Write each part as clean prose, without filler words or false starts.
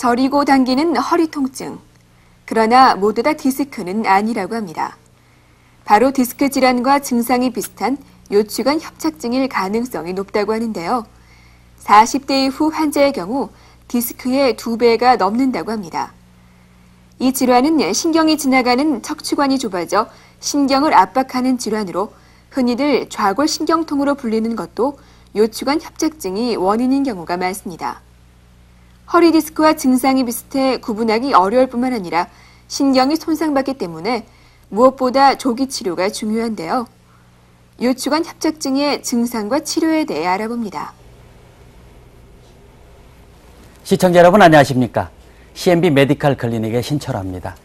저리고 당기는 허리 통증. 그러나 모두 다 디스크는 아니라고 합니다. 바로 디스크 질환과 증상이 비슷한 요추관 협착증일 가능성이 높다고 하는데요. 40대 이후 환자의 경우 디스크의 2배가 넘는다고 합니다. 이 질환은 신경이 지나가는 척추관이 좁아져 신경을 압박하는 질환으로 흔히들 좌골신경통으로 불리는 것도 요추관 협착증이 원인인 경우가 많습니다. 허리 디스크와 증상이 비슷해 구분하기 어려울 뿐만 아니라 신경이 손상받기 때문에 무엇보다 조기 치료가 중요한데요. 요추관 협착증의 증상과 치료에 대해 알아봅니다. 시청자 여러분 안녕하십니까? CMB 메디컬 클리닉의 신철호입니다.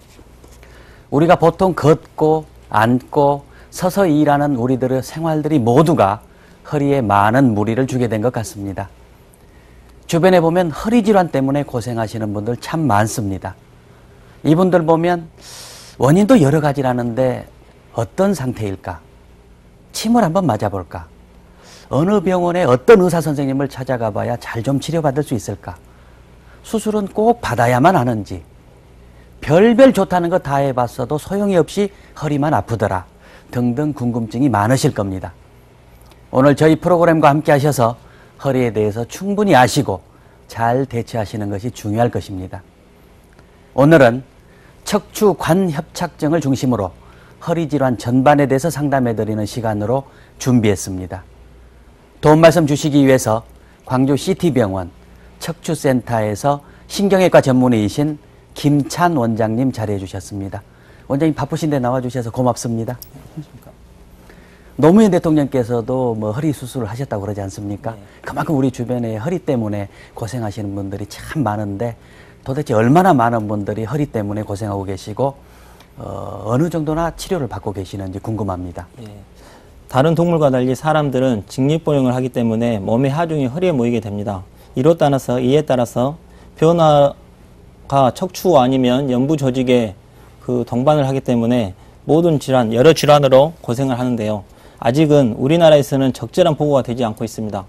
우리가 보통 걷고 앉고 서서 일하는 우리들의 생활들이 모두가 허리에 많은 무리를 주게 된 것 같습니다. 주변에 보면 허리 질환 때문에 고생하시는 분들 참 많습니다. 이분들 보면 원인도 여러 가지라는데 어떤 상태일까? 침을 한번 맞아볼까? 어느 병원에 어떤 의사 선생님을 찾아가 봐야 잘 좀 치료받을 수 있을까? 수술은 꼭 받아야만 하는지, 별별 좋다는 거 다 해봤어도 소용이 없이 허리만 아프더라 등등 궁금증이 많으실 겁니다. 오늘 저희 프로그램과 함께 하셔서 허리에 대해서 충분히 아시고 잘 대처하시는 것이 중요할 것입니다. 오늘은 척추관 협착증을 중심으로 허리 질환 전반에 대해서 상담해드리는 시간으로 준비했습니다. 도움 말씀 주시기 위해서 광주 CT병원 척추센터에서 신경외과 전문의이신 김찬 원장님 자리해 주셨습니다. 원장님 바쁘신데 나와주셔서 고맙습니다. 노무현 대통령께서도 허리 수술을 하셨다고 그러지 않습니까? 네. 그만큼 우리 주변에 허리 때문에 고생하시는 분들이 참 많은데 도대체 얼마나 많은 분들이 허리 때문에 고생하고 계시고 어느 정도나 치료를 받고 계시는지 궁금합니다. 네. 다른 동물과 달리 사람들은 직립보행을 하기 때문에 몸의 하중이 허리에 모이게 됩니다. 이에 따라서 변화가 척추 아니면 연부 조직에 동반을 하기 때문에 모든 질환, 여러 질환으로 고생을 하는데요. 아직은 우리나라에서는 적절한 보고가 되지 않고 있습니다.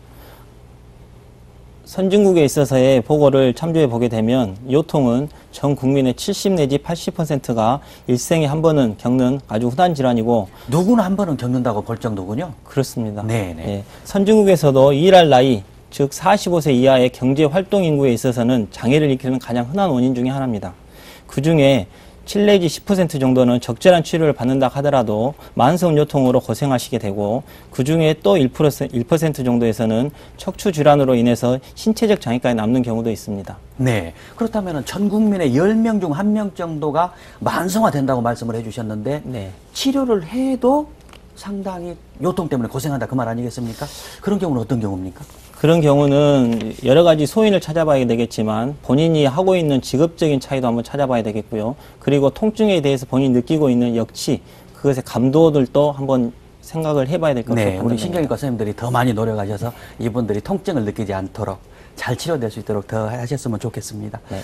선진국에 있어서의 보고를 참조해 보게 되면 요통은 전 국민의 70 내지 80%가 일생에 한 번은 겪는 아주 흔한 질환이고 누구나 한 번은 겪는다고 볼 정도군요. 그렇습니다. 네네. 예, 선진국에서도 일할 나이, 즉 45세 이하의 경제활동 인구에 있어서는 장애를 일으키는 가장 흔한 원인 중에 하나입니다. 그 중에 7 내지 10% 정도는 적절한 치료를 받는다 하더라도 만성 요통으로 고생하시게 되고 그 중에 또 1% 정도에서는 척추 질환으로 인해서 신체적 장애까지 남는 경우도 있습니다. 네. 그렇다면 전 국민의 10명 중 1명 정도가 만성화된다고 말씀을 해주셨는데 네. 치료를 해도 상당히 요통 때문에 고생한다 그 말 아니겠습니까? 그런 경우는 어떤 경우입니까? 그런 경우는 여러 가지 소인을 찾아봐야 되겠지만 본인이 하고 있는 직업적인 차이도 한번 찾아봐야 되겠고요. 그리고 통증에 대해서 본인이 느끼고 있는 역치, 그것의 감도들도 한번 생각을 해봐야 될 것 같습니다. 네, 우리 신경외과 선생님들이 더 많이 노력하셔서 이분들이 통증을 느끼지 않도록 잘 치료될 수 있도록 더 하셨으면 좋겠습니다. 네.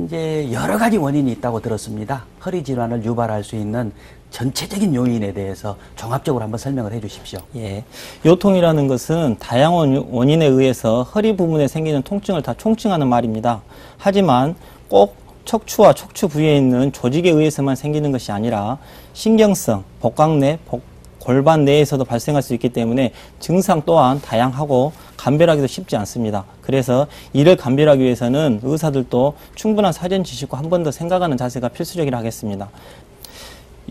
이제 여러 가지 원인이 있다고 들었습니다. 허리 질환을 유발할 수 있는 전체적인 요인에 대해서 종합적으로 한번 설명을 해 주십시오. 예. 요통이라는 것은 다양한 원인에 의해서 허리 부분에 생기는 통증을 다 총칭하는 말입니다. 하지만 꼭 척추와 척추 부위에 있는 조직에 의해서만 생기는 것이 아니라 신경성, 복강 내, 골반 내에서도 발생할 수 있기 때문에 증상 또한 다양하고 감별하기도 쉽지 않습니다. 그래서 이를 감별하기 위해서는 의사들도 충분한 사전 지식과 한 번 더 생각하는 자세가 필수적이라 하겠습니다.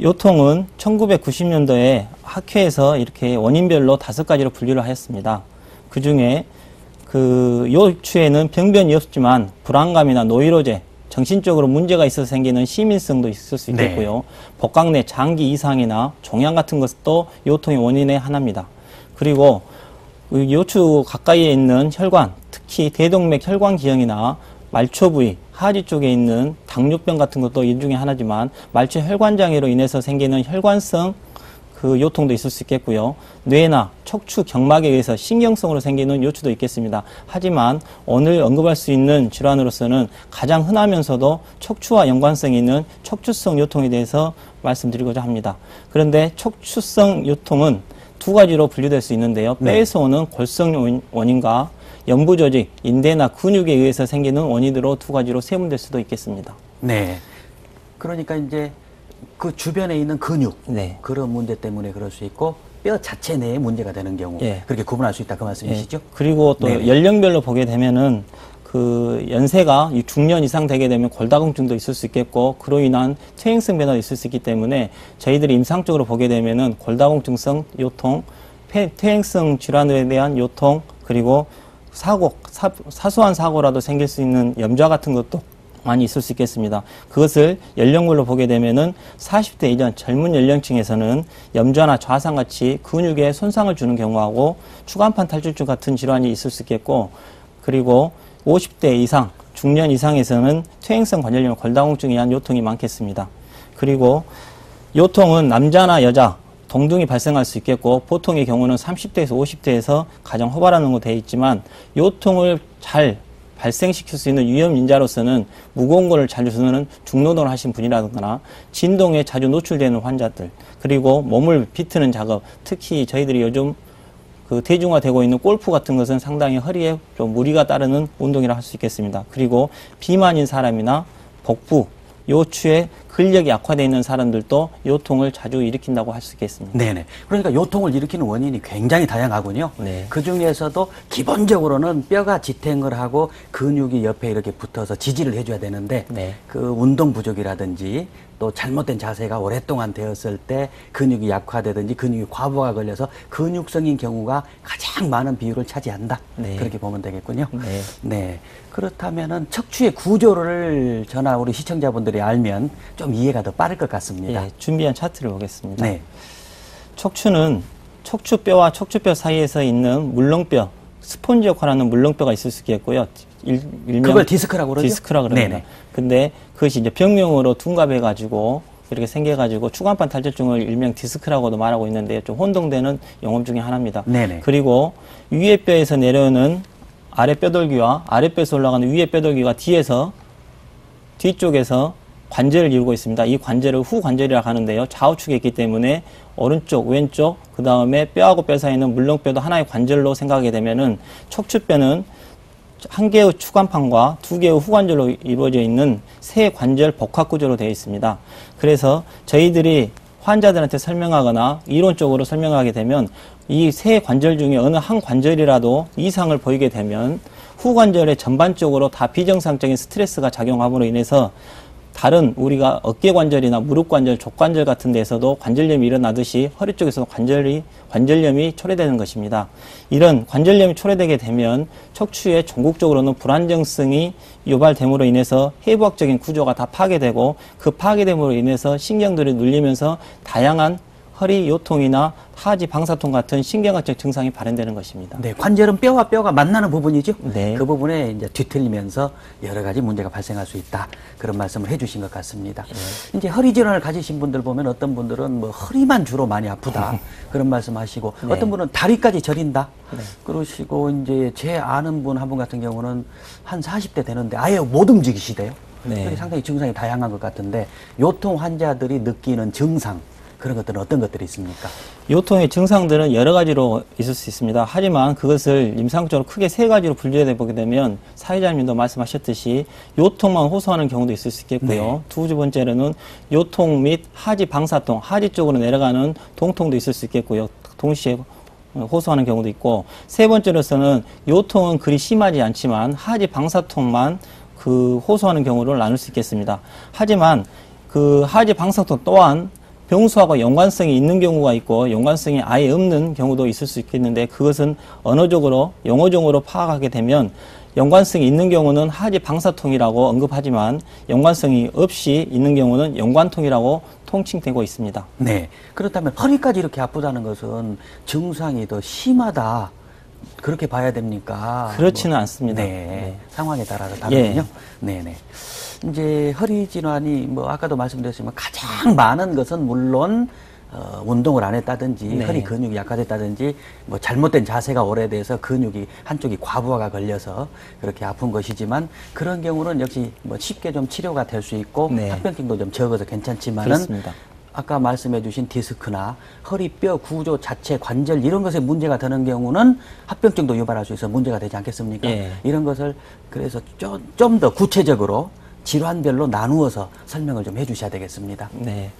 요통은 1990년도에 학회에서 이렇게 원인별로 5가지로 분류를 하였습니다. 그 중에 요추에는 병변이 없지만 불안감이나 노이로제, 정신적으로 문제가 있어서 생기는 시민성도 있을 수 있겠고요. 네. 복강 내 장기 이상이나 종양 같은 것도 요통의 원인의 하나입니다. 그리고 요추 가까이에 있는 혈관, 특히 대동맥 혈관기형이나 말초 부위, 하지 쪽에 있는 당뇨병 같은 것도 이 중에 하나지만 말초 혈관장애로 인해서 생기는 혈관성 요통도 있을 수 있겠고요. 뇌나 척추 경막에 의해서 신경성으로 생기는 요추도 있겠습니다. 하지만 오늘 언급할 수 있는 질환으로서는 가장 흔하면서도 척추와 연관성이 있는 척추성 요통에 대해서 말씀드리고자 합니다. 그런데 척추성 요통은 2가지로 분류될 수 있는데요. 뼈에서 오는 골성 원인과 연부 조직, 인대나 근육에 의해서 생기는 원인으로 두 가지로 세분될 수도 있겠습니다. 네. 그러니까 이제 그 주변에 있는 근육 네. 그런 문제 때문에 그럴 수 있고 뼈 자체 내에 문제가 되는 경우 예. 그렇게 구분할 수 있다 그 말씀이시죠? 그리고 또 네네. 연령별로 보게 되면은 그 연세가 중년 이상 되게 되면 골다공증도 있을 수 있겠고 그로 인한 퇴행성 변화도 있을 수 있기 때문에 저희들이 임상적으로 보게 되면은 골다공증성 요통, 퇴행성 질환에 대한 요통 그리고 사소한 사고라도 생길 수 있는 염좌 같은 것도 많이 있을 수 있겠습니다. 그것을 연령별로 보게 되면은 40대 이전 젊은 연령층에서는 염좌나 좌상같이 근육에 손상을 주는 경우하고 추간판 탈출증 같은 질환이 있을 수 있겠고 그리고 50대 이상, 중년 이상에서는 퇴행성 관절염, 골다공증에 의한 요통이 많겠습니다. 그리고 요통은 남자나 여자 동등히 발생할 수 있겠고 보통의 경우는 30대에서 50대에서 가장 호발하는 되어 있지만 요통을 잘 발생시킬 수 있는 위험인자로서는 무거운 거를 자주 쓰는 중노동을 하신 분이라거나 진동에 자주 노출되는 환자들 그리고 몸을 비트는 작업 특히 저희들이 요즘 그 대중화되고 있는 골프 같은 것은 상당히 허리에 좀 무리가 따르는 운동이라 할 수 있겠습니다. 그리고 비만인 사람이나 복부, 요추에 근력이 약화되어 있는 사람들도 요통을 자주 일으킨다고 할 수 있겠습니다. 네네. 그러니까 요통을 일으키는 원인이 굉장히 다양하군요. 네. 그 중에서도 기본적으로는 뼈가 지탱을 하고 근육이 옆에 이렇게 붙어서 지지를 해줘야 되는데 네. 그 운동 부족이라든지 또 잘못된 자세가 오랫동안 되었을 때 근육이 약화되든지 근육이 과부하가 걸려서 근육성인 경우가 가장 많은 비율을 차지한다. 네. 그렇게 보면 되겠군요. 네. 네. 그렇다면은 척추의 구조를 저나 우리 시청자분들이 알면 좀 이해가 더 빠를 것 같습니다. 예, 준비한 차트를 보겠습니다. 네. 척추는 척추뼈와 척추뼈 사이에서 있는 물렁뼈, 스폰지 역할을 하는 물렁뼈가 있을 수 있겠고요. 일명 그걸 디스크라고 그러죠? 디스크라 그럽니다. 네네. 근데 그것이 이제 병명으로 둔갑해가지고 이렇게 생겨가지고 추간판 탈출증을 일명 디스크라고도 말하고 있는데 좀 혼동되는 용어 중에 하나입니다. 네네. 그리고 위에 뼈에서 내려오는 아래 뼈돌기와 아랫뼈에서 올라가는 위에 뼈돌기가 뒤쪽에서 관절을 이루고 있습니다. 이 관절을 후관절이라고 하는데요. 좌우측에 있기 때문에 오른쪽, 왼쪽, 그 다음에 뼈하고 뼈 사이는 물렁뼈도 하나의 관절로 생각하게 되면은 척추뼈는 한 개의 추간판과 두 개의 후관절로 이루어져 있는 세 관절 복합 구조로 되어 있습니다. 그래서 저희들이 환자들한테 설명하거나 이론적으로 설명하게 되면 이 세 관절 중에 어느 한 관절이라도 이상을 보이게 되면 후관절에 전반적으로 다 비정상적인 스트레스가 작용함으로 인해서 다른 우리가 어깨 관절이나 무릎 관절, 족관절 같은 데서도 관절염이 일어나듯이 허리 쪽에서도 관절염이 초래되는 것입니다. 이런 관절염이 초래되게 되면 척추의 전국적으로는 불안정성이 유발됨으로 인해서 해부학적인 구조가 다 파괴되고 그 파괴됨으로 인해서 신경들이 눌리면서 다양한 허리 요통이나 하지 방사통 같은 신경학적 증상이 발현되는 것입니다. 네, 관절은 뼈와 뼈가 만나는 부분이죠. 네. 그 부분에 이제 뒤틀리면서 여러 가지 문제가 발생할 수 있다. 그런 말씀을 해주신 것 같습니다. 이제 허리 질환을 가지신 분들 보면 어떤 분들은 뭐 허리만 주로 많이 아프다 그런 말씀하시고 네. 어떤 분은 다리까지 저린다. 네. 그러시고 이제 제 아는 분 한 분 같은 경우는 한 40대 되는데 아예 못 움직이시대요. 네. 그게 상당히 증상이 다양한 것 같은데 요통 환자들이 느끼는 증상. 그런 것들은 어떤 것들이 있습니까? 요통의 증상들은 여러 가지로 있을 수 있습니다. 하지만 그것을 임상적으로 크게 세 가지로 분류해 보게 되면 사회자님도 말씀하셨듯이 요통만 호소하는 경우도 있을 수 있겠고요. 네. 두 번째로는 요통 및 하지 방사통, 하지 쪽으로 내려가는 동통도 있을 수 있겠고요. 동시에 호소하는 경우도 있고 세 번째로서는 요통은 그리 심하지 않지만 하지 방사통만 그 호소하는 경우를 나눌 수 있겠습니다. 하지만 그 하지 방사통 또한 병수하고 연관성이 있는 경우가 있고 연관성이 아예 없는 경우도 있을 수 있겠는데 그것은 언어적으로 용어적으로 파악하게 되면 연관성이 있는 경우는 하지 방사통이라고 언급하지만 연관성이 없이 있는 경우는 연관통이라고 통칭되고 있습니다. 네. 그렇다면 허리까지 이렇게 아프다는 것은 증상이 더 심하다. 그렇게 봐야 됩니까? 그렇지는 않습니다. 네. 네. 상황에 따라서 다르군요. 예. 네네. 이제 허리 질환이 뭐 아까도 말씀드렸지만 가장 많은 것은 물론 운동을 안 했다든지 네. 허리 근육이 약화됐다든지 뭐 잘못된 자세가 오래돼서 근육이 한쪽이 과부하가 걸려서 그렇게 아픈 것이지만 그런 경우는 역시 뭐 쉽게 좀 치료가 될 수 있고 네. 합병증도 좀 적어서 괜찮지만은 그렇습니다. 아까 말씀해 주신 디스크나 허리뼈 구조 자체 관절 이런 것에 문제가 되는 경우는 합병증도 유발할 수 있어 문제가 되지 않겠습니까? 예. 이런 것을 그래서 좀 더 구체적으로 질환별로 나누어서 설명을 좀 해주셔야 되겠습니다. 네.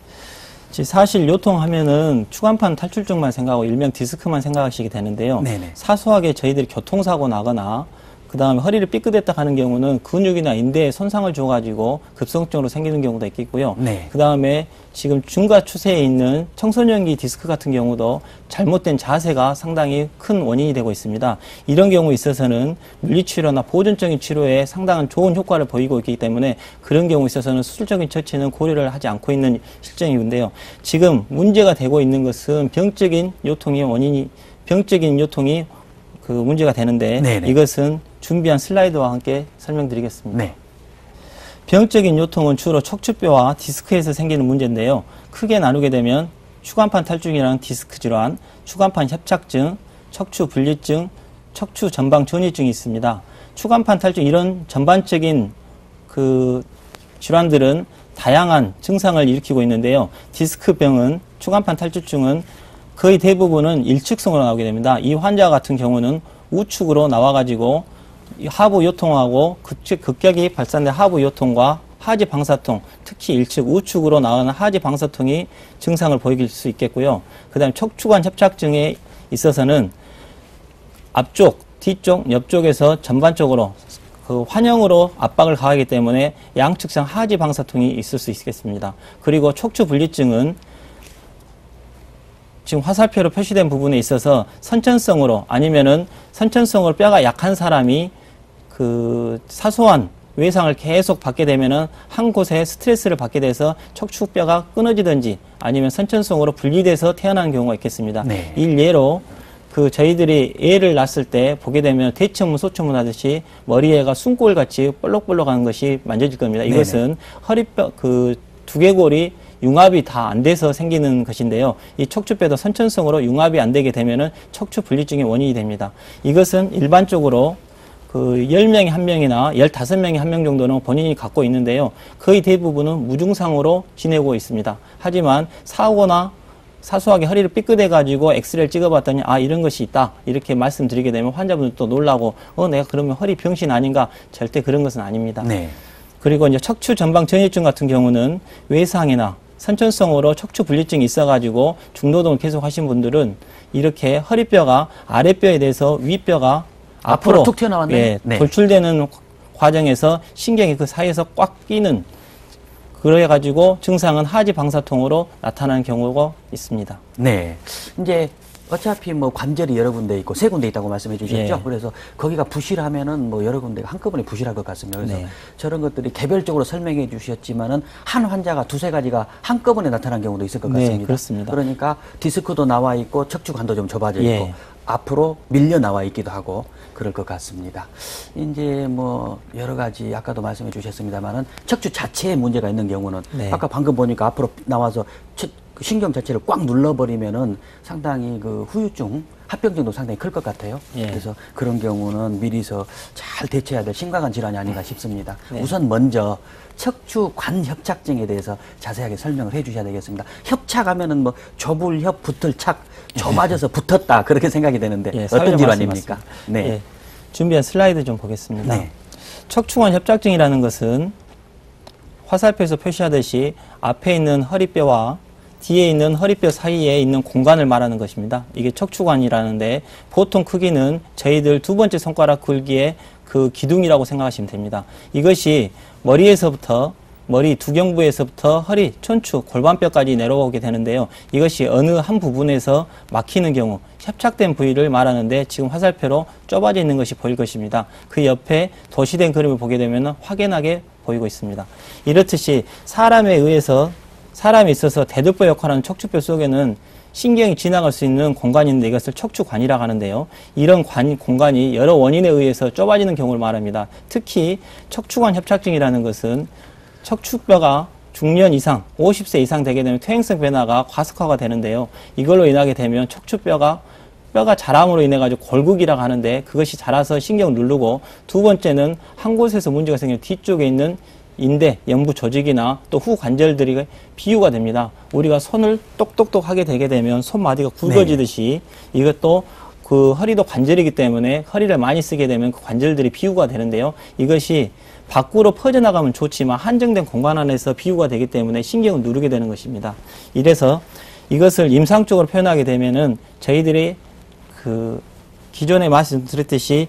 사실 요통하면은 추간판 탈출증만 생각하고 일명 디스크만 생각하시게 되는데요. 네네. 사소하게 저희들이 교통사고 나거나 그 다음에 허리를 삐끗했다 하는 경우는 근육이나 인대에 손상을 줘가지고 급성적으로 생기는 경우도 있겠고요. 네. 그 다음에 지금 중과 추세에 있는 청소년기 디스크 같은 경우도 잘못된 자세가 상당히 큰 원인이 되고 있습니다. 이런 경우에 있어서는 물리치료나 보존적인 치료에 상당한 좋은 효과를 보이고 있기 때문에 그런 경우에 있어서는 수술적인 처치는 고려를 하지 않고 있는 실정인데요. 지금 문제가 되고 있는 것은 병적인 요통이 그 문제가 되는데 네네. 이것은 준비한 슬라이드와 함께 설명드리겠습니다. 네. 병적인 요통은 주로 척추뼈와 디스크에서 생기는 문제인데요. 크게 나누게 되면 추간판 탈출이라는 디스크 질환, 추간판 협착증, 척추 분리증, 척추 전방 전이증이 있습니다. 추간판 탈출 이런 전반적인 그 질환들은 다양한 증상을 일으키고 있는데요. 디스크병은 추간판 탈출증은 거의 대부분은 일측성으로 나오게 됩니다. 이 환자 같은 경우는 우측으로 나와가지고 하부 요통하고 급격히 발산된 하부 요통과 하지 방사통, 특히 일측 우측으로 나오는 하지 방사통이 증상을 보일 수 있겠고요. 그 다음에 척추관 협착증에 있어서는 앞쪽, 뒤쪽, 옆쪽에서 전반적으로 그 환영으로 압박을 가하기 때문에 양측상 하지 방사통이 있을 수 있겠습니다. 그리고 척추 분리증은 지금 화살표로 표시된 부분에 있어서 선천성으로 아니면은 선천성으로 뼈가 약한 사람이 그 사소한 외상을 계속 받게 되면은 한 곳에 스트레스를 받게 돼서 척추뼈가 끊어지든지 아니면 선천성으로 분리돼서 태어나는 경우가 있겠습니다. 네. 일례로 그 저희들이 애를 낳았을 때 보게 되면 대처문, 소처문 하듯이 머리에가 숨골 같이 볼록볼록하는 것이 만져질 겁니다. 이것은 허리뼈 그 두개골이 융합이 다 안 돼서 생기는 것인데요. 이 척추뼈도 선천성으로 융합이 안 되게 되면은 척추 분리증의 원인이 됩니다. 이것은 일반적으로 그 10명에 1명이나 15명에 1명 정도는 본인이 갖고 있는데요. 거의 대부분은 무증상으로 지내고 있습니다. 하지만 사고나 사소하게 허리를 삐끗해가지고 엑스레이를 찍어봤더니 아 이런 것이 있다 이렇게 말씀드리게 되면 환자분들도 놀라고 내가 그러면 허리 병신 아닌가 절대 그런 것은 아닙니다. 네. 그리고 이제 척추 전방 전이증 같은 경우는 외상이나 선천성으로 척추 분리증이 있어가지고 중노동을 계속 하신 분들은 이렇게 허리뼈가 아랫뼈에 대해서 윗뼈가 앞으로 툭 튀어나왔네요. 예, 네. 돌출되는 과정에서 신경이 그 사이에서 꽉 끼는 그래가지고 증상은 하지 방사통으로 나타나는 경우가 있습니다. 네. 이제 어차피 뭐 관절이 여러 군데 있고 세 군데 있다고 말씀해 주셨죠. 예. 그래서 거기가 부실하면은 뭐 여러 군데가 한꺼번에 부실할 것 같습니다. 그래서 네. 저런 것들이 개별적으로 설명해 주셨지만은 한 환자가 두세 가지가 한꺼번에 나타난 경우도 있을 것 네, 같습니다. 그렇습니다. 그러니까 디스크도 나와 있고 척추관도 좀 좁아져 있고 예. 앞으로 밀려 나와 있기도 하고 그럴 것 같습니다. 이제 뭐 여러 가지 아까도 말씀해 주셨습니다만은 척추 자체에 문제가 있는 경우는 네. 아까 방금 보니까 앞으로 나와서 그 신경 자체를 꽉 눌러버리면은 상당히 그 후유증, 합병증도 상당히 클 것 같아요. 예. 그래서 그런 경우는 미리서 잘 대처해야 될 심각한 질환이 아닌가 싶습니다. 네. 우선 먼저 척추관 협착증에 대해서 자세하게 설명을 해 주셔야 되겠습니다. 협착하면은 뭐 좁을 협 붙을 착, 좁아져서 붙었다 그렇게 생각이 되는데 예, 어떤 질환입니까? 맞습니다. 네. 예, 준비한 슬라이드 좀 보겠습니다. 네. 척추관 협착증이라는 것은 화살표에서 표시하듯이 앞에 있는 허리뼈와 뒤에 있는 허리뼈 사이에 있는 공간을 말하는 것입니다. 이게 척추관이라는데 보통 크기는 저희들 두 번째 손가락 굵기의 그 기둥이라고 생각하시면 됩니다. 이것이 머리에서부터 머리 두경부에서부터 허리, 촌추, 골반뼈까지 내려오게 되는데요. 이것이 어느 한 부분에서 막히는 경우 협착된 부위를 말하는데 지금 화살표로 좁아져 있는 것이 보일 것입니다. 그 옆에 도시된 그림을 보게 되면 확연하게 보이고 있습니다. 이렇듯이 사람이 있어서 대들보 역할하는 척추뼈 속에는 신경이 지나갈 수 있는 공간이 있는데 이것을 척추관이라고 하는데요. 이런 공간이 여러 원인에 의해서 좁아지는 경우를 말합니다. 특히 척추관 협착증이라는 것은 척추뼈가 중년 이상, 50세 이상 되게 되면 퇴행성 변화가 과속화가 되는데요. 이걸로 인하게 되면 척추뼈가 자람으로 인해 가지고 골극이라고 하는데 그것이 자라서 신경을 누르고 두 번째는 한 곳에서 문제가 생기면 뒤쪽에 있는 인대, 연부 조직이나 또 후 관절들이 비유가 됩니다. 우리가 손을 똑똑똑 하게 되게 되면 손마디가 굵어지듯이 이것도 그 허리도 관절이기 때문에 허리를 많이 쓰게 되면 그 관절들이 비유가 되는데요. 이것이 밖으로 퍼져나가면 좋지만 한정된 공간 안에서 비유가 되기 때문에 신경을 누르게 되는 것입니다. 이래서 이것을 임상적으로 표현하게 되면은 저희들이 그 기존에 말씀드렸듯이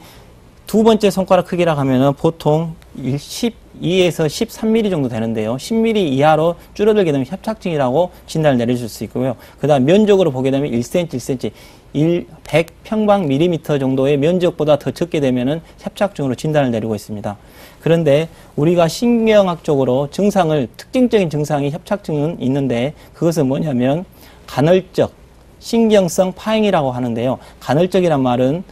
두 번째 손가락 크기라고 하면은 보통 12에서 13mm 정도 되는데요. 10mm 이하로 줄어들게 되면 협착증이라고 진단을 내려줄 수 있고요. 그 다음 면적으로 보게 되면 1cm, 1cm, 100평방밀리미터 정도의 면적보다 더 적게 되면은 협착증으로 진단을 내리고 있습니다. 그런데 우리가 신경학적으로 증상을, 특징적인 증상이 협착증은 있는데 그것은 뭐냐면 간헐적, 신경성 파행이라고 하는데요. 간헐적이란 말은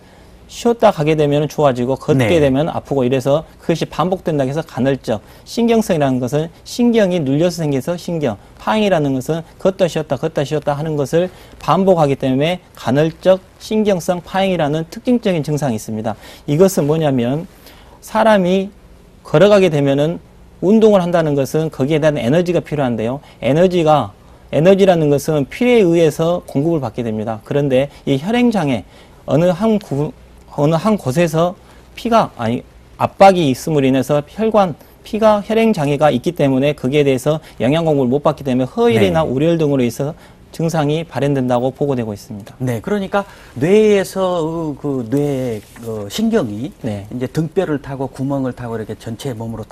쉬었다 가게 되면 좋아지고 걷게 되면 아프고 이래서 그것이 반복된다고 해서 간헐적. 신경성이라는 것은 신경이 눌려서 생겨서 신경. 파행이라는 것은 걷다 쉬었다 하는 것을 반복하기 때문에 간헐적 신경성 파행이라는 특징적인 증상이 있습니다. 이것은 뭐냐면 사람이 걸어가게 되면은 운동을 한다는 것은 거기에 대한 에너지가 필요한데요. 에너지라는 것은 필요에 의해서 공급을 받게 됩니다. 그런데 이 혈행장애, 어느 한 곳에서 압박이 있음으로 인해서 혈행장애가 있기 때문에 거기에 대해서 영양 공급을 못 받기 때문에 허일이나 우려열 등으로 인해서 증상이 발현된다고 보고되고 있습니다. 네, 그러니까 뇌에서 뇌 신경이 이제 등뼈를 타고 구멍을 타고 이렇게 전체 몸으로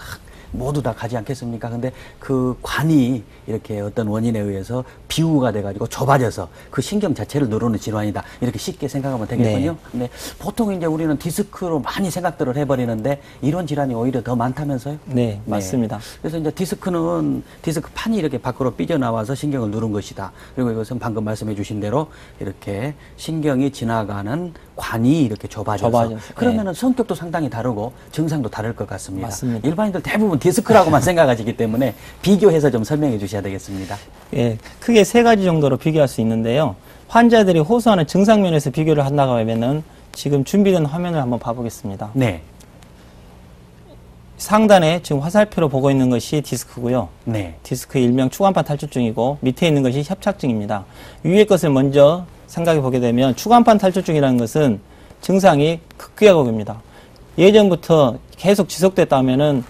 모두 다 가지 않겠습니까? 근데 그 관이 이렇게 어떤 원인에 의해서 비우가 돼가지고 좁아져서 그 신경 자체를 누르는 질환이다. 이렇게 쉽게 생각하면 되겠군요. 네. 보통 이제 우리는 디스크로 많이 생각들을 해버리는데 이런 질환이 오히려 더 많다면서요? 네, 맞습니다. 그래서 이제 디스크는 디스크판이 이렇게 밖으로 삐져나와서 신경을 누른 것이다. 그리고 이것은 방금 말씀해 주신 대로 이렇게 신경이 지나가는 관이 이렇게 좁아져서 그러면은 성격도 상당히 다르고 증상도 다를 것 같습니다. 맞습니다. 일반인들 대부분 디스크라고만 생각하시기 때문에 비교해서 좀 설명해 주셔야 되겠습니다. 예, 크게 세 가지 정도로 비교할 수 있는데요. 환자들이 호소하는 증상 면에서 비교를 한다고 하면은 지금 준비된 화면을 한번 봐보겠습니다. 네. 상단에 지금 화살표로 보고 있는 것이 디스크고요. 네. 디스크 일명 추간판 탈출증이고 밑에 있는 것이 협착증입니다. 위의 것을 먼저 생각해 보게 되면 추간판 탈출증이라는 것은 증상이 급격합니다. 예전부터 계속 지속됐다면은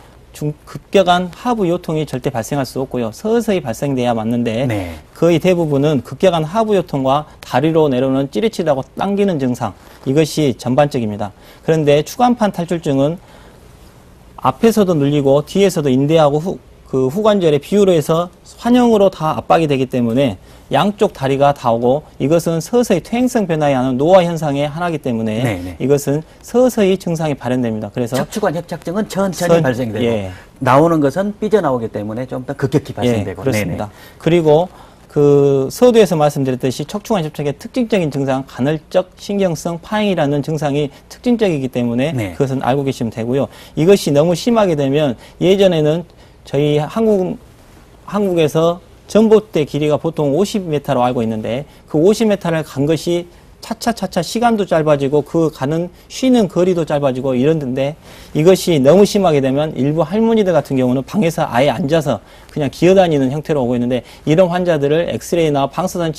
급격한 하부 요통이 절대 발생할 수 없고요. 서서히 발생돼야 맞는데 거의 대부분은 급격한 하부 요통과 다리로 내려오는 찌릿찌릿하고 당기는 증상, 이것이 전반적입니다. 그런데 추간판 탈출증은 앞에서도 눌리고 뒤에서도 인대하고 후관절의 비유로 해서 환형으로 다 압박이 되기 때문에 양쪽 다리가 다 오고 이것은 서서히 퇴행성 변화에 하는 노화 현상의 하나이기 때문에 이것은 서서히 증상이 발현됩니다. 그래서 척추관 협착증은 천천히 발생되고 나오는 것은 삐져나오기 때문에 좀 더 급격히 발생되고 그렇습니다. 그리고 그 서두에서 말씀드렸듯이 척추관 협착의 특징적인 증상, 간헐적 신경성 파행이라는 증상이 특징적이기 때문에 그것은 알고 계시면 되고요. 이것이 너무 심하게 되면 예전에는 저희 한국에서 전봇대 길이가 보통 50m로 알고 있는데 그 50m를 간 것이 차차 시간도 짧아지고 그 가는 쉬는 거리도 짧아지고 이런데 이것이 너무 심하게 되면 일부 할머니들 같은 경우는 방에서 아예 앉아서 그냥 기어다니는 형태로 오고 있는데 이런 환자들을 엑스레이나 방사선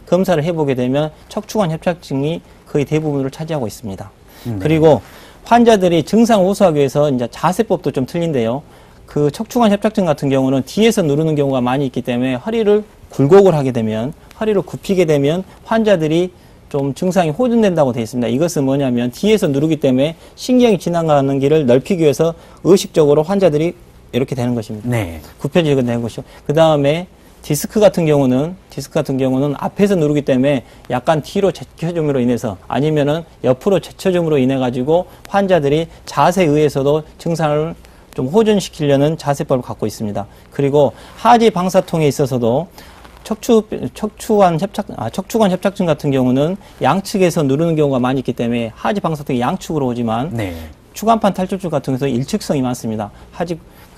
검사를 해보게 되면 척추관 협착증이 거의 대부분을 차지하고 있습니다. 그리고 환자들이 증상 호소하기 위해서 이제 자세법도 좀 틀린데요. 그 척추관 협착증 같은 경우는 뒤에서 누르는 경우가 많이 있기 때문에 허리를 굴곡을 하게 되면 허리를 굽히게 되면 환자들이 좀 증상이 호전된다고 되어 있습니다. 이것은 뭐냐면 뒤에서 누르기 때문에 신경이 지나가는 길을 넓히기 위해서 의식적으로 환자들이 이렇게 되는 것입니다. 굽혀지게 되는 것이고 그 다음에 디스크 같은 경우는 앞에서 누르기 때문에 약간 뒤로 제쳐줌으로 인해서 아니면은 옆으로 제쳐줌으로 인해 가지고 환자들이 자세에 의해서도 증상을 좀 호전시키려는 자세법을 갖고 있습니다. 그리고 하지 방사통에 있어서도 척추관 협착증 같은 경우는 양측에서 누르는 경우가 많이 있기 때문에 하지 방사통이 양측으로 오지만 추간판 탈출증 같은 경우는 일측성이 많습니다.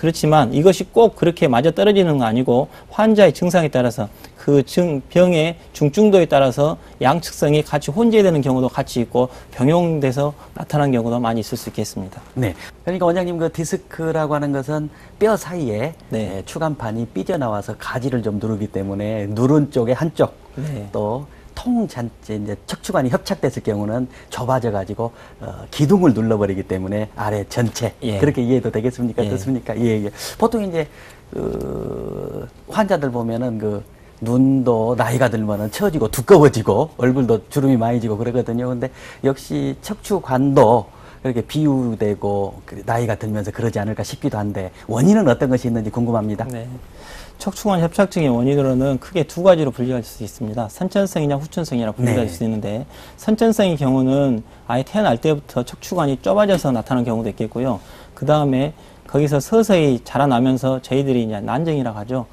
그렇지만 이것이 꼭 그렇게 맞아 떨어지는 건 아니고 환자의 증상에 따라서 그 병의 중증도에 따라서 양측성이 같이 혼재되는 경우도 같이 있고 병용돼서 나타나는 경우도 많이 있을 수 있겠습니다. 네. 그러니까 원장님 그 디스크라고 하는 것은 뼈 사이에 네. 추간판이 삐져나와서 가지를 좀 누르기 때문에 누른 쪽의 한쪽 네. 또 통잔재 이제 척추관이 협착됐을 경우는 좁아져 가지고 기둥을 눌러버리기 때문에 아래 전체 예. 그렇게 이해도 되겠습니까? 예. 어떻습니까? 예, 예. 보통 이제 환자들 보면은 그 눈도 나이가 들면은 처지고 두꺼워지고 얼굴도 주름이 많이 지고 그러거든요. 근데 역시 척추관도 그렇게 비유되고 나이가 들면서 그러지 않을까 싶기도 한데 원인은 어떤 것이 있는지 궁금합니다. 네. 척추관 협착증의 원인으로는 크게 두 가지로 분류할 수 있습니다. 선천성이냐 후천성이라 분류할 수 있는데 선천성의 경우는 아예 태어날 때부터 척추관이 좁아져서 나타나는 경우도 있겠고요. 그 다음에 거기서 서서히 자라나면서 저희들이 이제 난정이라고 하죠.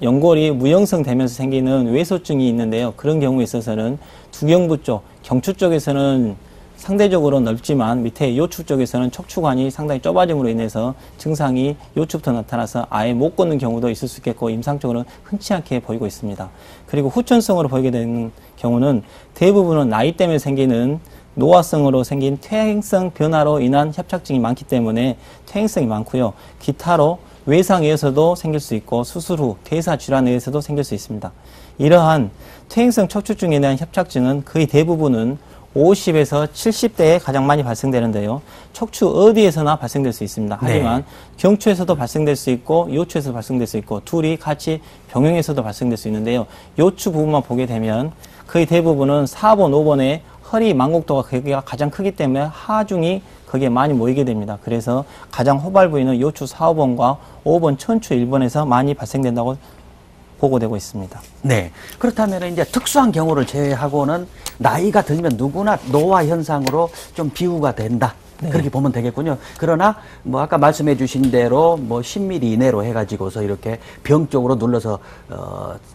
연골이 무형성 되면서 생기는 외소증이 있는데요. 그런 경우에 있어서는 두경부 쪽, 경추 쪽에서는 상대적으로 넓지만 밑에 요추 쪽에서는 척추관이 상당히 좁아짐으로 인해서 증상이 요추부터 나타나서 아예 못 걷는 경우도 있을 수 있겠고 임상적으로는 흔치 않게 보이고 있습니다. 그리고 후천성으로 보이게 되는 경우는 대부분은 나이 때문에 생기는 노화성으로 생긴 퇴행성 변화로 인한 협착증이 많기 때문에 퇴행성이 많고요. 기타로 외상에 의해서도 생길 수 있고 수술 후 대사 질환에 의해서도 생길 수 있습니다. 이러한 퇴행성 척추증에 대한 협착증은 거의 대부분은 50에서 70대에 가장 많이 발생되는데요. 척추 어디에서나 발생될 수 있습니다. 하지만 경추에서도 발생될 수 있고 요추에서도 발생될 수 있고 둘이 같이 병용에서도 발생될 수 있는데요. 요추 부분만 보게 되면 거의 대부분은 4번, 5번에 허리 만곡도가 거기가 가장 크기 때문에 하중이 거기에 많이 모이게 됩니다. 그래서 가장 호발 부위는 요추 4, 5번과 5번 천추 1번에서 많이 발생된다고 보고되고 있습니다. 네. 그렇다면 이제 특수한 경우를 제외하고는 나이가 들면 누구나 노화 현상으로 좀 비유가 된다. 네. 그렇게 보면 되겠군요. 그러나 뭐 아까 말씀해 주신 대로 뭐 10mm 이내로 해가지고서 이렇게 병 쪽으로 눌러서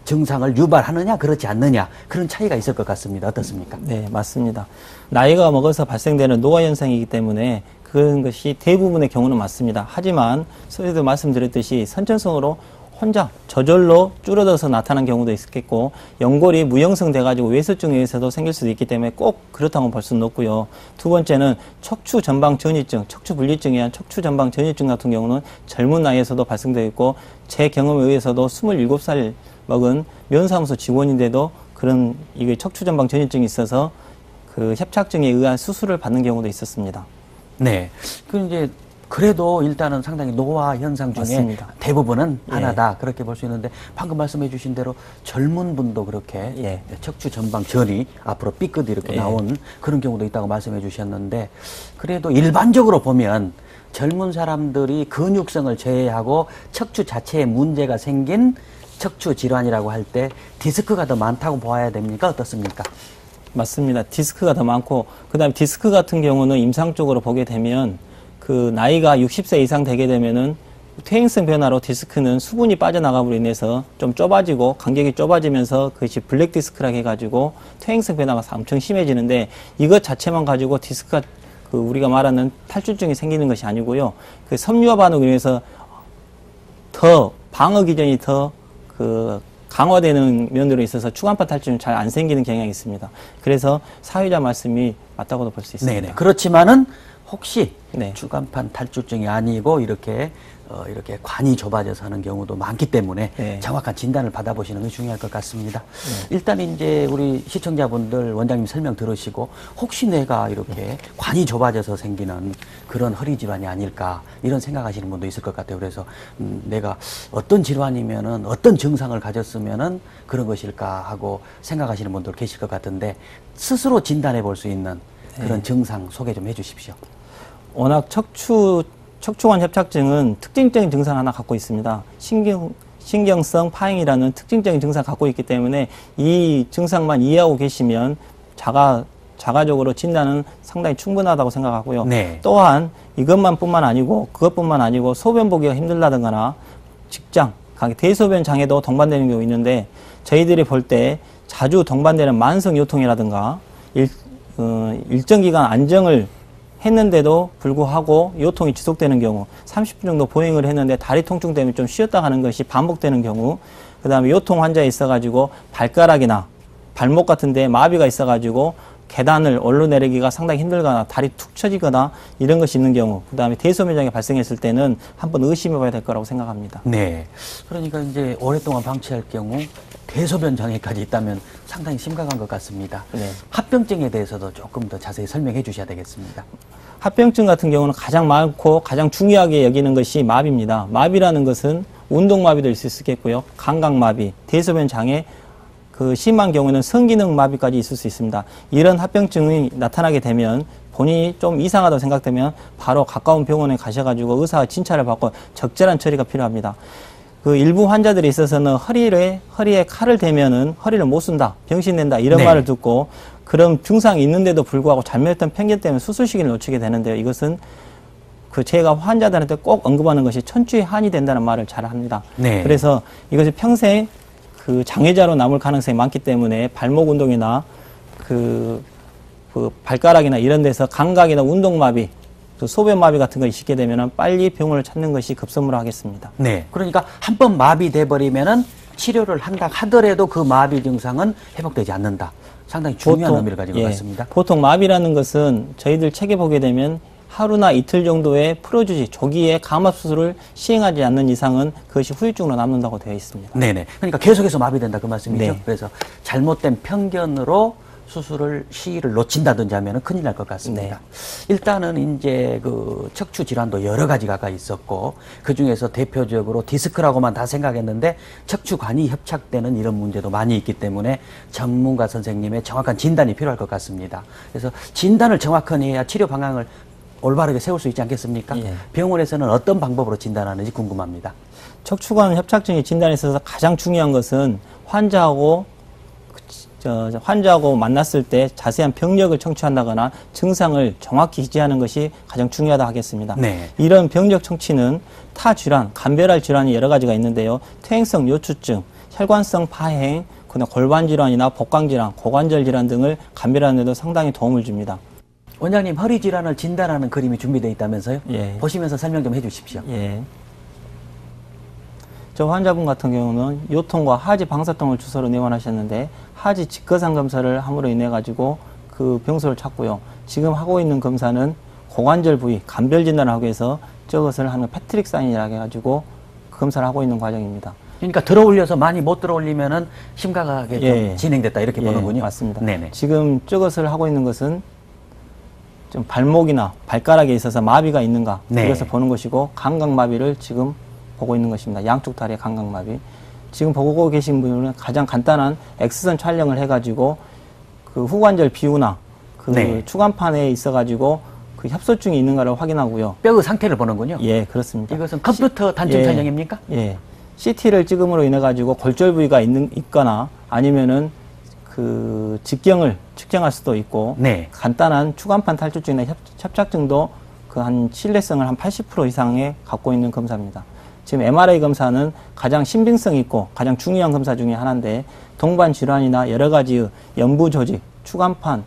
증상을 유발하느냐 그렇지 않느냐 그런 차이가 있을 것 같습니다. 어떻습니까? 네, 맞습니다. 나이가 먹어서 발생되는 노화 현상이기 때문에 그런 것이 대부분의 경우는 맞습니다. 하지만 서에도 말씀드렸듯이 선천성으로 혼자 저절로 줄어들어서 나타난 경우도 있겠고 연골이 무형성 돼가지고 외소증에 의해서도 생길 수도 있기 때문에 꼭 그렇다고 볼 수는 없고요. 두 번째는 척추 전방 전이증, 척추 분리증에 의한 척추 전방 전이증 같은 경우는 젊은 나이에서도 발생되어 있고 제 경험에 의해서도 27살 먹은 면사무소 직원인데도 그런 이게 척추 전방 전이증이 있어서 그 협착증에 의한 수술을 받는 경우도 있었습니다. 네. 그 이제 그래도 일단은 상당히 노화 현상 중에 맞습니다. 대부분은 예. 하나다 그렇게 볼 수 있는데 방금 말씀해 주신 대로 젊은 분도 그렇게 예. 척추 전방 전이 앞으로 삐끗 이렇게 예. 나온 그런 경우도 있다고 말씀해 주셨는데 그래도 일반적으로 보면 젊은 사람들이 근육성을 제외하고 척추 자체에 문제가 생긴 척추 질환이라고 할 때 디스크가 더 많다고 보아야 됩니까? 어떻습니까? 맞습니다. 디스크가 더 많고 그다음에 디스크 같은 경우는 임상적으로 보게 되면 그 나이가 60세 이상 되게 되면은 퇴행성 변화로 디스크는 수분이 빠져나감으로 인해서 좀 좁아지고 간격이 좁아지면서 그것이 블랙 디스크라고 해가지고 퇴행성 변화가 엄청 심해지는데 이것 자체만 가지고 디스크가 그 우리가 말하는 탈출증이 생기는 것이 아니고요. 그 섬유화 반응으로 인해서 더 방어 기전이 더 그 강화되는 면으로 있어서 추간판 탈출은 잘 안 생기는 경향이 있습니다. 그래서 사회자 말씀이 맞다고도 볼 수 있습니다. 네네. 그렇지만은 혹시 네. 추간판 탈출증이 아니고 이렇게 관이 좁아져서 하는 경우도 많기 때문에 네. 정확한 진단을 받아보시는 것이 중요할 것 같습니다. 일단 이제 우리 시청자분들 원장님 설명 들으시고 혹시 내가 이렇게 관이 좁아져서 생기는 그런 허리 질환이 아닐까 이런 생각하시는 분도 있을 것 같아요. 그래서 내가 어떤 질환이면은 어떤 증상을 가졌으면은 그런 것일까 하고 생각하시는 분들 계실 것 같은데 스스로 진단해 볼 수 있는 그런 증상 소개 좀 해주십시오. 워낙 척추관 협착증은 특징적인 증상 하나 갖고 있습니다. 신경성 파행이라는 특징적인 증상 갖고 있기 때문에 이 증상만 이해하고 계시면 자가적으로 진단은 상당히 충분하다고 생각하고요. 네. 또한 이것뿐만 아니고 그것뿐만 아니고 소변 보기가 힘들다거나 직장, 대소변 장애도 동반되는 경우 있는데 저희들이 볼 때 자주 동반되는 만성 요통이라든가 일정 기간 안정을 했는데도 불구하고 요통이 지속되는 경우, 30분 정도 보행을 했는데 다리 통증 때문에 좀 쉬었다 가는 것이 반복되는 경우, 그 다음에 요통 환자에 있어가지고 발가락이나 발목 같은 데 마비가 있어가지고 계단을 오르내리기가 상당히 힘들거나 다리 툭 처지거나 이런 것이 있는 경우, 그 다음에 대소변장애 발생했을 때는 한번 의심해 봐야 될 거라고 생각합니다. 네. 그러니까 이제 오랫동안 방치할 경우 대소변 장애까지 있다면 상당히 심각한 것 같습니다. 네. 합병증에 대해서도 조금 더 자세히 설명해 주셔야 되겠습니다. 합병증 같은 경우는 가장 많고 가장 중요하게 여기는 것이 마비입니다. 마비라는 것은 운동마비도 있을 수 있겠고요. 감각마비, 대소변 장애, 그 심한 경우에는 성기능 마비까지 있을 수 있습니다. 이런 합병증이 나타나게 되면 본인이 좀 이상하다고 생각되면 바로 가까운 병원에 가셔가지고 의사 진찰을 받고 적절한 처리가 필요합니다. 그 일부 환자들이 있어서는 허리에 칼을 대면은 허리를 못 쓴다, 병신된다 이런 네. 말을 듣고 그런 증상이 있는데도 불구하고 잘못했던 편견 때문에 수술 시기를 놓치게 되는데요. 이것은 그 제가 환자들한테 꼭 언급하는 것이 천추의 한이 된다는 말을 잘 합니다. 네. 그래서 이것이 평생 그 장애자로 남을 가능성이 많기 때문에 발목 운동이나 그 발가락이나 이런 데서 감각이나 운동마비, 또 소변마비 같은 것이 있게 되면 빨리 병원을 찾는 것이 급선무하겠습니다. 네. 그러니까 한 번 마비돼 버리면은 치료를 한다 하더라도 그 마비 증상은 회복되지 않는다. 상당히 중요한 의미를 가진 것 같습니다. 보통 마비라는 것은 저희들 책에 보게 되면 하루나 이틀 정도의 풀어주지 조기에 감압 수술을 시행하지 않는 이상은 그것이 후유증으로 남는다고 되어 있습니다. 네네. 그러니까 계속해서 마비된다 그 말씀이죠. 네. 그래서 잘못된 편견으로 수술을 시기를 놓친다든지 하면은 큰일 날 것 같습니다. 네. 일단은 이제 그 척추 질환도 여러 가지가 있었고 그 중에서 대표적으로 디스크라고만 다 생각했는데 척추관이 협착되는 이런 문제도 많이 있기 때문에 전문가 선생님의 정확한 진단이 필요할 것 같습니다. 그래서 진단을 정확하게 해야 치료 방향을 올바르게 세울 수 있지 않겠습니까? 예. 병원에서는 어떤 방법으로 진단하는지 궁금합니다. 척추관 협착증의 진단에 있어서 가장 중요한 것은 환자하고 만났을 때 자세한 병력을 청취한다거나 증상을 정확히 기재하는 것이 가장 중요하다 하겠습니다. 네. 이런 병력 청취는 타 질환, 감별할 질환이 여러 가지가 있는데요. 퇴행성 요추증, 혈관성 파행, 그다음 골반 질환이나 복강 질환, 고관절 질환 등을 감별하는 데도 상당히 도움을 줍니다. 원장님, 허리 질환을 진단하는 그림이 준비되어 있다면서요? 예. 보시면서 설명 좀 해주십시오. 예. 저 환자분 같은 경우는 요통과 하지 방사통을 주소로 내원하셨는데 하지 직거상 검사를 함으로 인해 가지고 그 병소를 찾고요. 지금 하고 있는 검사는 고관절 부위 감별 진단을 하기 위해서 저것을 하는 패트릭 사인이라고 해가지고 검사를 하고 있는 과정입니다. 그러니까 들어올려서 많이 못 들어올리면은 심각하게 좀 예. 진행됐다 이렇게 보는군요. 맞습니다. 네네. 지금 저것을 하고 있는 것은 좀 발목이나 발가락에 있어서 마비가 있는가 네. 이것을 보는 것이고 감각마비를 지금 보고 있는 것입니다. 양쪽 다리의 감각마비. 지금 보고 계신 분은 가장 간단한 X선 촬영을 해가지고 그 후관절 비우나 그 네. 추간판에 있어가지고 그 협소증이 있는가를 확인하고요. 뼈의 상태를 보는군요. 예, 그렇습니다. 이것은 컴퓨터 단층 예. 촬영입니까? 예. CT를 찍음으로 인해 가지고 골절 부위가 있거나 아니면은 그 직경을 측정할 수도 있고 네. 간단한 추간판 탈출증이나 협착증도 그 한 신뢰성을 한 80% 이상에 갖고 있는 검사입니다. 지금 MRI 검사는 가장 신빙성 있고 가장 중요한 검사 중에 하나인데 동반 질환이나 여러 가지의 연부 조직, 추간판,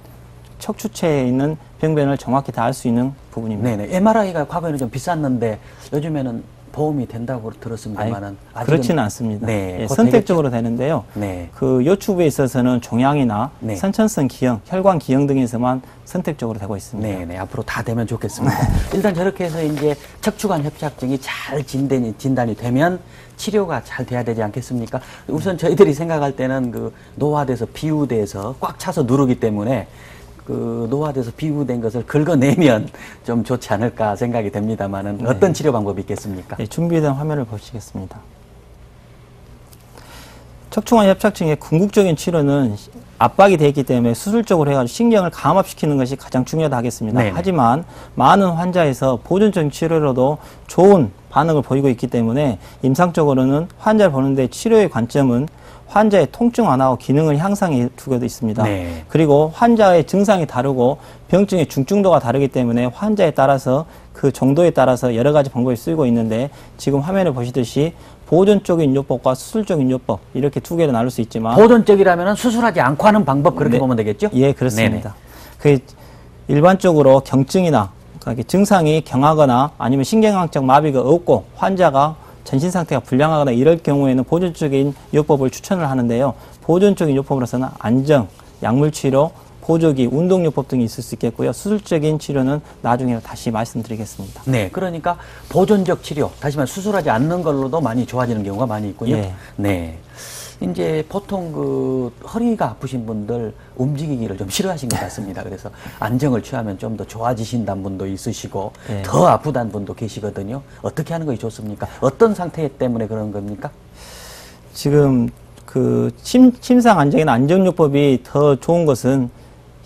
척추체에 있는 병변을 정확히 다 알 수 있는 부분입니다. 네네. MRI가 과거에는 좀 비쌌는데 요즘에는 보험이 된다고 들었습니다만은 그렇지는 않습니다. 네, 예, 그거 선택적으로 되는데요. 네. 그 요추부에 있어서는 종양이나 네. 선천성 기형, 혈관 기형 등에서만 선택적으로 되고 있습니다. 네네. 앞으로 다 되면 좋겠습니다. 일단 저렇게 해서 이제 척추관 협착증이 잘 진단이 되면 치료가 잘 돼야 되지 않겠습니까? 우선 저희들이 생각할 때는 그 노화돼서 비우돼서 꽉 차서 누르기 때문에 그 노화돼서 비우된 것을 긁어내면 좀 좋지 않을까 생각이 됩니다만은 네. 어떤 치료 방법이 있겠습니까? 네, 준비된 화면을 보시겠습니다. 척추관 협착증의 궁극적인 치료는 압박이 되어 있기 때문에 수술적으로 해가지고 신경을 감압시키는 것이 가장 중요하다 하겠습니다. 네네. 하지만 많은 환자에서 보존적인 치료로도 좋은 반응을 보이고 있기 때문에 임상적으로는 환자를 보는데 치료의 관점은 환자의 통증 완화와 기능을 향상해 두고 있습니다. 네. 그리고 환자의 증상이 다르고 병증의 중증도가 다르기 때문에 환자에 따라서 그 정도에 따라서 여러 가지 방법이 쓰이고 있는데 지금 화면에 보시듯이 보존적인 요법과 수술적인 요법 이렇게 두 개로 나눌 수 있지만 보존적이라면 수술하지 않고 하는 방법 그렇게 네. 보면 되겠죠? 예, 그렇습니다. 그 일반적으로 경증이나 증상이 경하거나 아니면 신경학적 마비가 없고 환자가 전신 상태가 불량하거나 이럴 경우에는 보존적인 요법을 추천을 하는데요. 보존적인 요법으로서는 안정, 약물치료, 보조기, 운동요법 등이 있을 수 있겠고요. 수술적인 치료는 나중에 다시 말씀드리겠습니다. 네, 그러니까 보존적 치료, 다시 말해 수술하지 않는 걸로도 많이 좋아지는 경우가 많이 있군요. 예. 네. 이제 보통 그 허리가 아프신 분들 움직이기를 좀 싫어하신 것 같습니다. 그래서 안정을 취하면 좀 더 좋아지신다는 분도 있으시고 예. 더 아프다는 분도 계시거든요. 어떻게 하는 것이 좋습니까? 어떤 상태 때문에 그런 겁니까? 지금 그 침상 안정이나 안정요법이 더 좋은 것은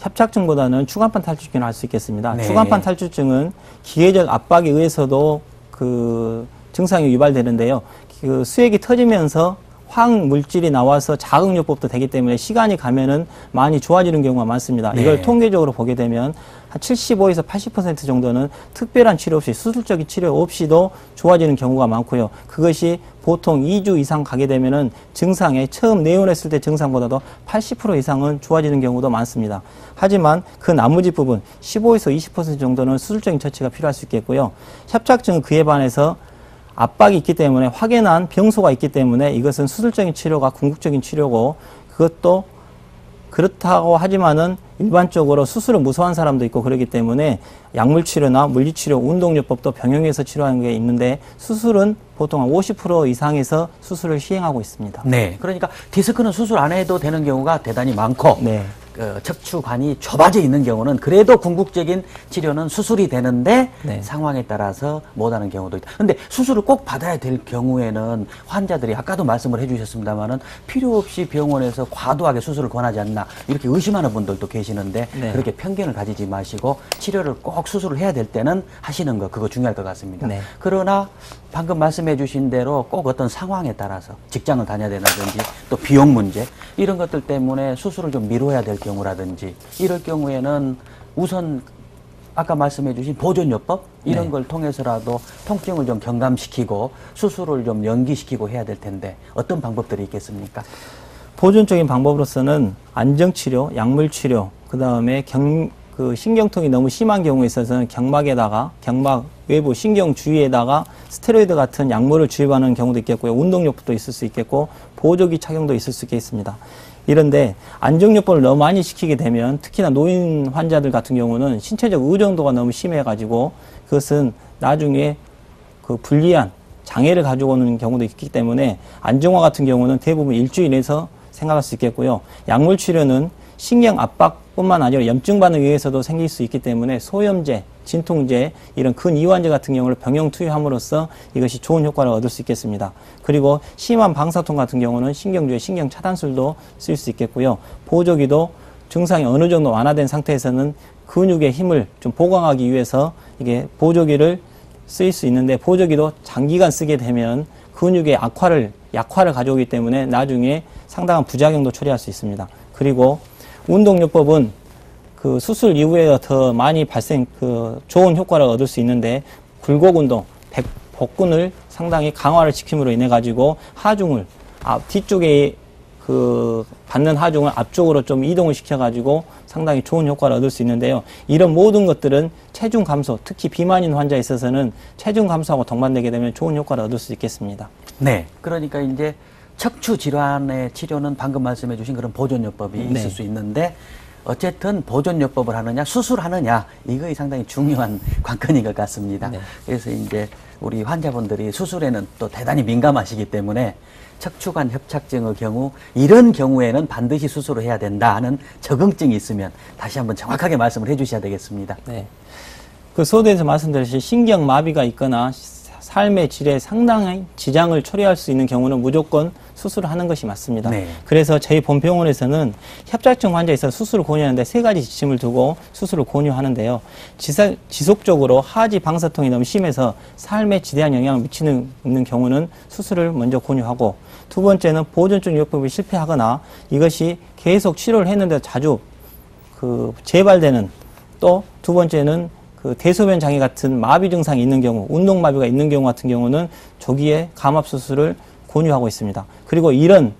협착증보다는 추간판 탈출증을 할 수 있겠습니다. 네. 추간판 탈출증은 기계적 압박에 의해서도 그 증상이 유발되는데요. 그 수액이 터지면서 화학 물질이 나와서 자극요법도 되기 때문에 시간이 가면은 많이 좋아지는 경우가 많습니다. 네. 이걸 통계적으로 보게 되면 한 75에서 80% 정도는 특별한 치료 없이 수술적인 치료 없이도 좋아지는 경우가 많고요. 그것이 보통 2주 이상 가게 되면은 증상에 처음 내원했을 때 증상보다도 80% 이상은 좋아지는 경우도 많습니다. 하지만 그 나머지 부분 15에서 20% 정도는 수술적인 처치가 필요할 수 있겠고요. 협착증은 그에 반해서 압박이 있기 때문에 확연한 병소가 있기 때문에 이것은 수술적인 치료가 궁극적인 치료고, 그것도 그렇다고 하지만은 일반적으로 수술을 무서워하는 사람도 있고 그렇기 때문에 약물치료나 물리치료, 운동요법도 병행해서 치료하는 게 있는데 수술은 보통 한 50% 이상에서 수술을 시행하고 있습니다. 네. 그러니까 디스크는 수술 안 해도 되는 경우가 대단히 많고 네. 척추관이 좁아져 있는 경우는 그래도 궁극적인 치료는 수술이 되는데 네. 상황에 따라서 못하는 경우도 있다. 근데 수술을 꼭 받아야 될 경우에는 환자들이 아까도 말씀을 해주셨습니다마는 필요 없이 병원에서 과도하게 수술을 권하지 않나 이렇게 의심하는 분들도 계시는데 네. 그렇게 편견을 가지지 마시고 치료를 꼭 수술을 해야 될 때는 하시는 거 그거 중요할 것 같습니다. 네. 그러나 방금 말씀해 주신 대로 꼭 어떤 상황에 따라서 직장을 다녀야 되나든지 또 비용 문제 이런 것들 때문에 수술을 좀 미뤄야 될 경우라든지 이럴 경우에는 우선 아까 말씀해 주신 보존요법 이런 네. 걸 통해서라도 통증을 좀 경감시키고 수술을 좀 연기시키고 해야 될 텐데 어떤 방법들이 있겠습니까? 보존적인 방법으로서는 안정치료, 약물치료, 그 다음에 신경통이 너무 심한 경우에 있어서는 경막에다가 경막 외부 신경 주위에다가 스테로이드 같은 약물을 주입하는 경우도 있겠고요. 운동요법도 있을 수 있겠고 보조기 착용도 있을 수 있겠습니다. 이런데 안정요법을 너무 많이 시키게 되면 특히나 노인 환자들 같은 경우는 신체적 의존도가 너무 심해가지고 그것은 나중에 그 불리한 장애를 가지고 오는 경우도 있기 때문에 안정화 같은 경우는 대부분 일주일에서 생각할 수 있겠고요. 약물치료는 신경 압박뿐만 아니라 염증 반응에 의해서도 생길 수 있기 때문에 소염제, 진통제, 이런 근이완제 같은 경우를 병용 투여함으로써 이것이 좋은 효과를 얻을 수 있겠습니다. 그리고 심한 방사통 같은 경우는 신경주의 신경 차단술도 쓸 수 있겠고요. 보조기도 증상이 어느 정도 완화된 상태에서는 근육의 힘을 좀 보강하기 위해서 이게 보조기를 쓸 수 있는데 보조기도 장기간 쓰게 되면 근육의 약화를 가져오기 때문에 나중에 상당한 부작용도 초래할 수 있습니다. 그리고 운동요법은 그 수술 이후에 더 많이 좋은 효과를 얻을 수 있는데 굴곡 운동, 복근을 상당히 강화를 시킴으로 인해 가지고 하중을 뒤쪽에 받는 하중을 앞쪽으로 좀 이동을 시켜 가지고 상당히 좋은 효과를 얻을 수 있는데요. 이런 모든 것들은 체중 감소, 특히 비만인 환자에 있어서는 체중 감소하고 동반되게 되면 좋은 효과를 얻을 수 있겠습니다. 네. 그러니까 이제 척추 질환의 치료는 방금 말씀해 주신 그런 보존요법이 네. 있을 수 있는데 어쨌든 보존요법을 하느냐 수술하느냐 이거이 상당히 중요한 관건인 것 같습니다. 네. 그래서 이제 우리 환자분들이 수술에는 또 대단히 민감하시기 때문에 척추관 협착증의 경우 이런 경우에는 반드시 수술을 해야 된다 하는 적응증이 있으면 다시 한번 정확하게 말씀을 해 주셔야 되겠습니다. 네. 그 소두에서 말씀드렸듯이 신경마비가 있거나 삶의 질에 상당히 지장을 초래할 수 있는 경우는 무조건 수술을 하는 것이 맞습니다. 네. 그래서 저희 본병원에서는 협착증 환자에 있어서 수술을 권유하는데 3가지 지침을 두고 수술을 권유하는데요. 지속적으로 하지 방사통이 너무 심해서 삶에 지대한 영향을 미치는 경우는 수술을 먼저 권유하고, 두 번째는 보존적 요법이 실패하거나 이것이 계속 치료를 했는데 자주 재발되는, 또 두 번째는 대소변 장애 같은 마비 증상이 있는 경우, 운동 마비가 있는 경우 같은 경우는 조기에 감압 수술을 권유하고 있습니다. 그리고 이런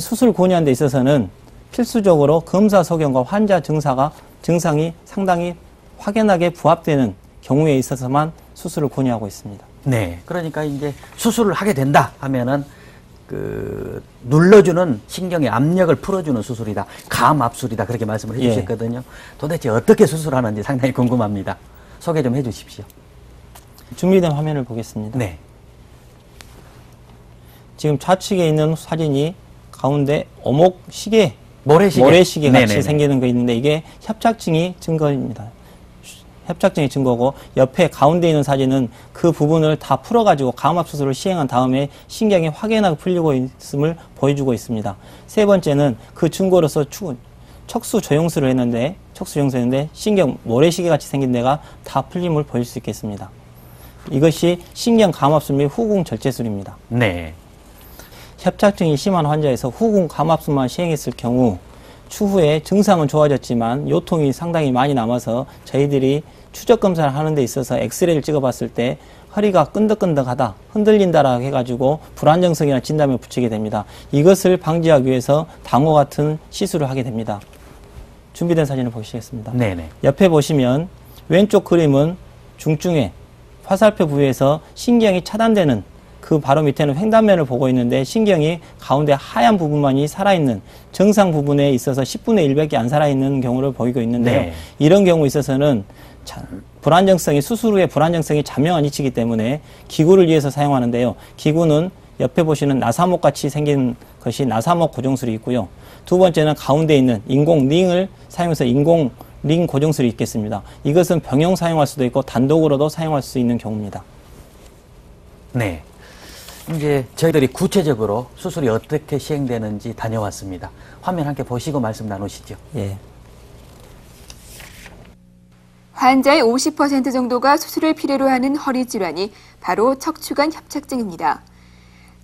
수술 권유하는 데 있어서는 필수적으로 검사 소견과 환자 증상이 상당히 확연하게 부합되는 경우에 있어서만 수술을 권유하고 있습니다. 네. 그러니까 이제 수술을 하게 된다 하면은 눌러주는 신경의 압력을 풀어주는 수술이다. 감압술이다. 그렇게 말씀을 해주셨거든요. 도대체 어떻게 수술하는지 상당히 궁금합니다. 소개 좀 해주십시오. 준비된 화면을 보겠습니다. 네. 지금 좌측에 있는 사진이 가운데 오목시계, 모래시계 같이 네네네. 생기는 거 있는데 이게 협착증이 증거입니다. 협착증의 증거고 옆에 가운데 있는 사진은 그 부분을 다 풀어가지고 감압 수술을 시행한 다음에 신경이 확연하게 풀리고 있음을 보여주고 있습니다. 세 번째는 그 증거로서 척수 조영술을 했는데 신경 모래시계 같이 생긴 데가 다 풀림을 보일 수 있겠습니다. 이것이 신경 감압술 및 후궁 절제술입니다. 네. 협착증이 심한 환자에서 후궁 감압술만 시행했을 경우 추후에 증상은 좋아졌지만 요통이 상당히 많이 남아서 저희들이 추적 검사를 하는 데 있어서 엑스레이를 찍어봤을 때 허리가 끈덕끈덕하다, 흔들린다라고 해가지고 불안정성이라는 진단을 붙이게 됩니다. 이것을 방지하기 위해서 당호 같은 시술을 하게 됩니다. 준비된 사진을 보시겠습니다. 네네. 옆에 보시면 왼쪽 그림은 중증의 화살표 부위에서 신경이 차단되는 그 바로 밑에는 횡단면을 보고 있는데 신경이 가운데 하얀 부분만이 살아있는 정상 부분에 있어서 10분의 1밖에 안 살아있는 경우를 보이고 있는데요. 네. 이런 경우 있어서는 수술 후에 불안정성이 자명한 이치이기 때문에 기구를 위해서 사용하는데요. 기구는 옆에 보시는 나사목 같이 생긴 것이 나사목 고정술이 있고요. 두 번째는 가운데 있는 인공 링을 사용해서 인공 링 고정술이 있겠습니다. 이것은 병용 사용할 수도 있고 단독으로도 사용할 수 있는 경우입니다. 네. 이제 저희들이 구체적으로 수술이 어떻게 시행되는지 다녀왔습니다. 화면 함께 보시고 말씀 나누시죠. 예. 환자의 50% 정도가 수술을 필요로 하는 허리 질환이 바로 척추관 협착증입니다.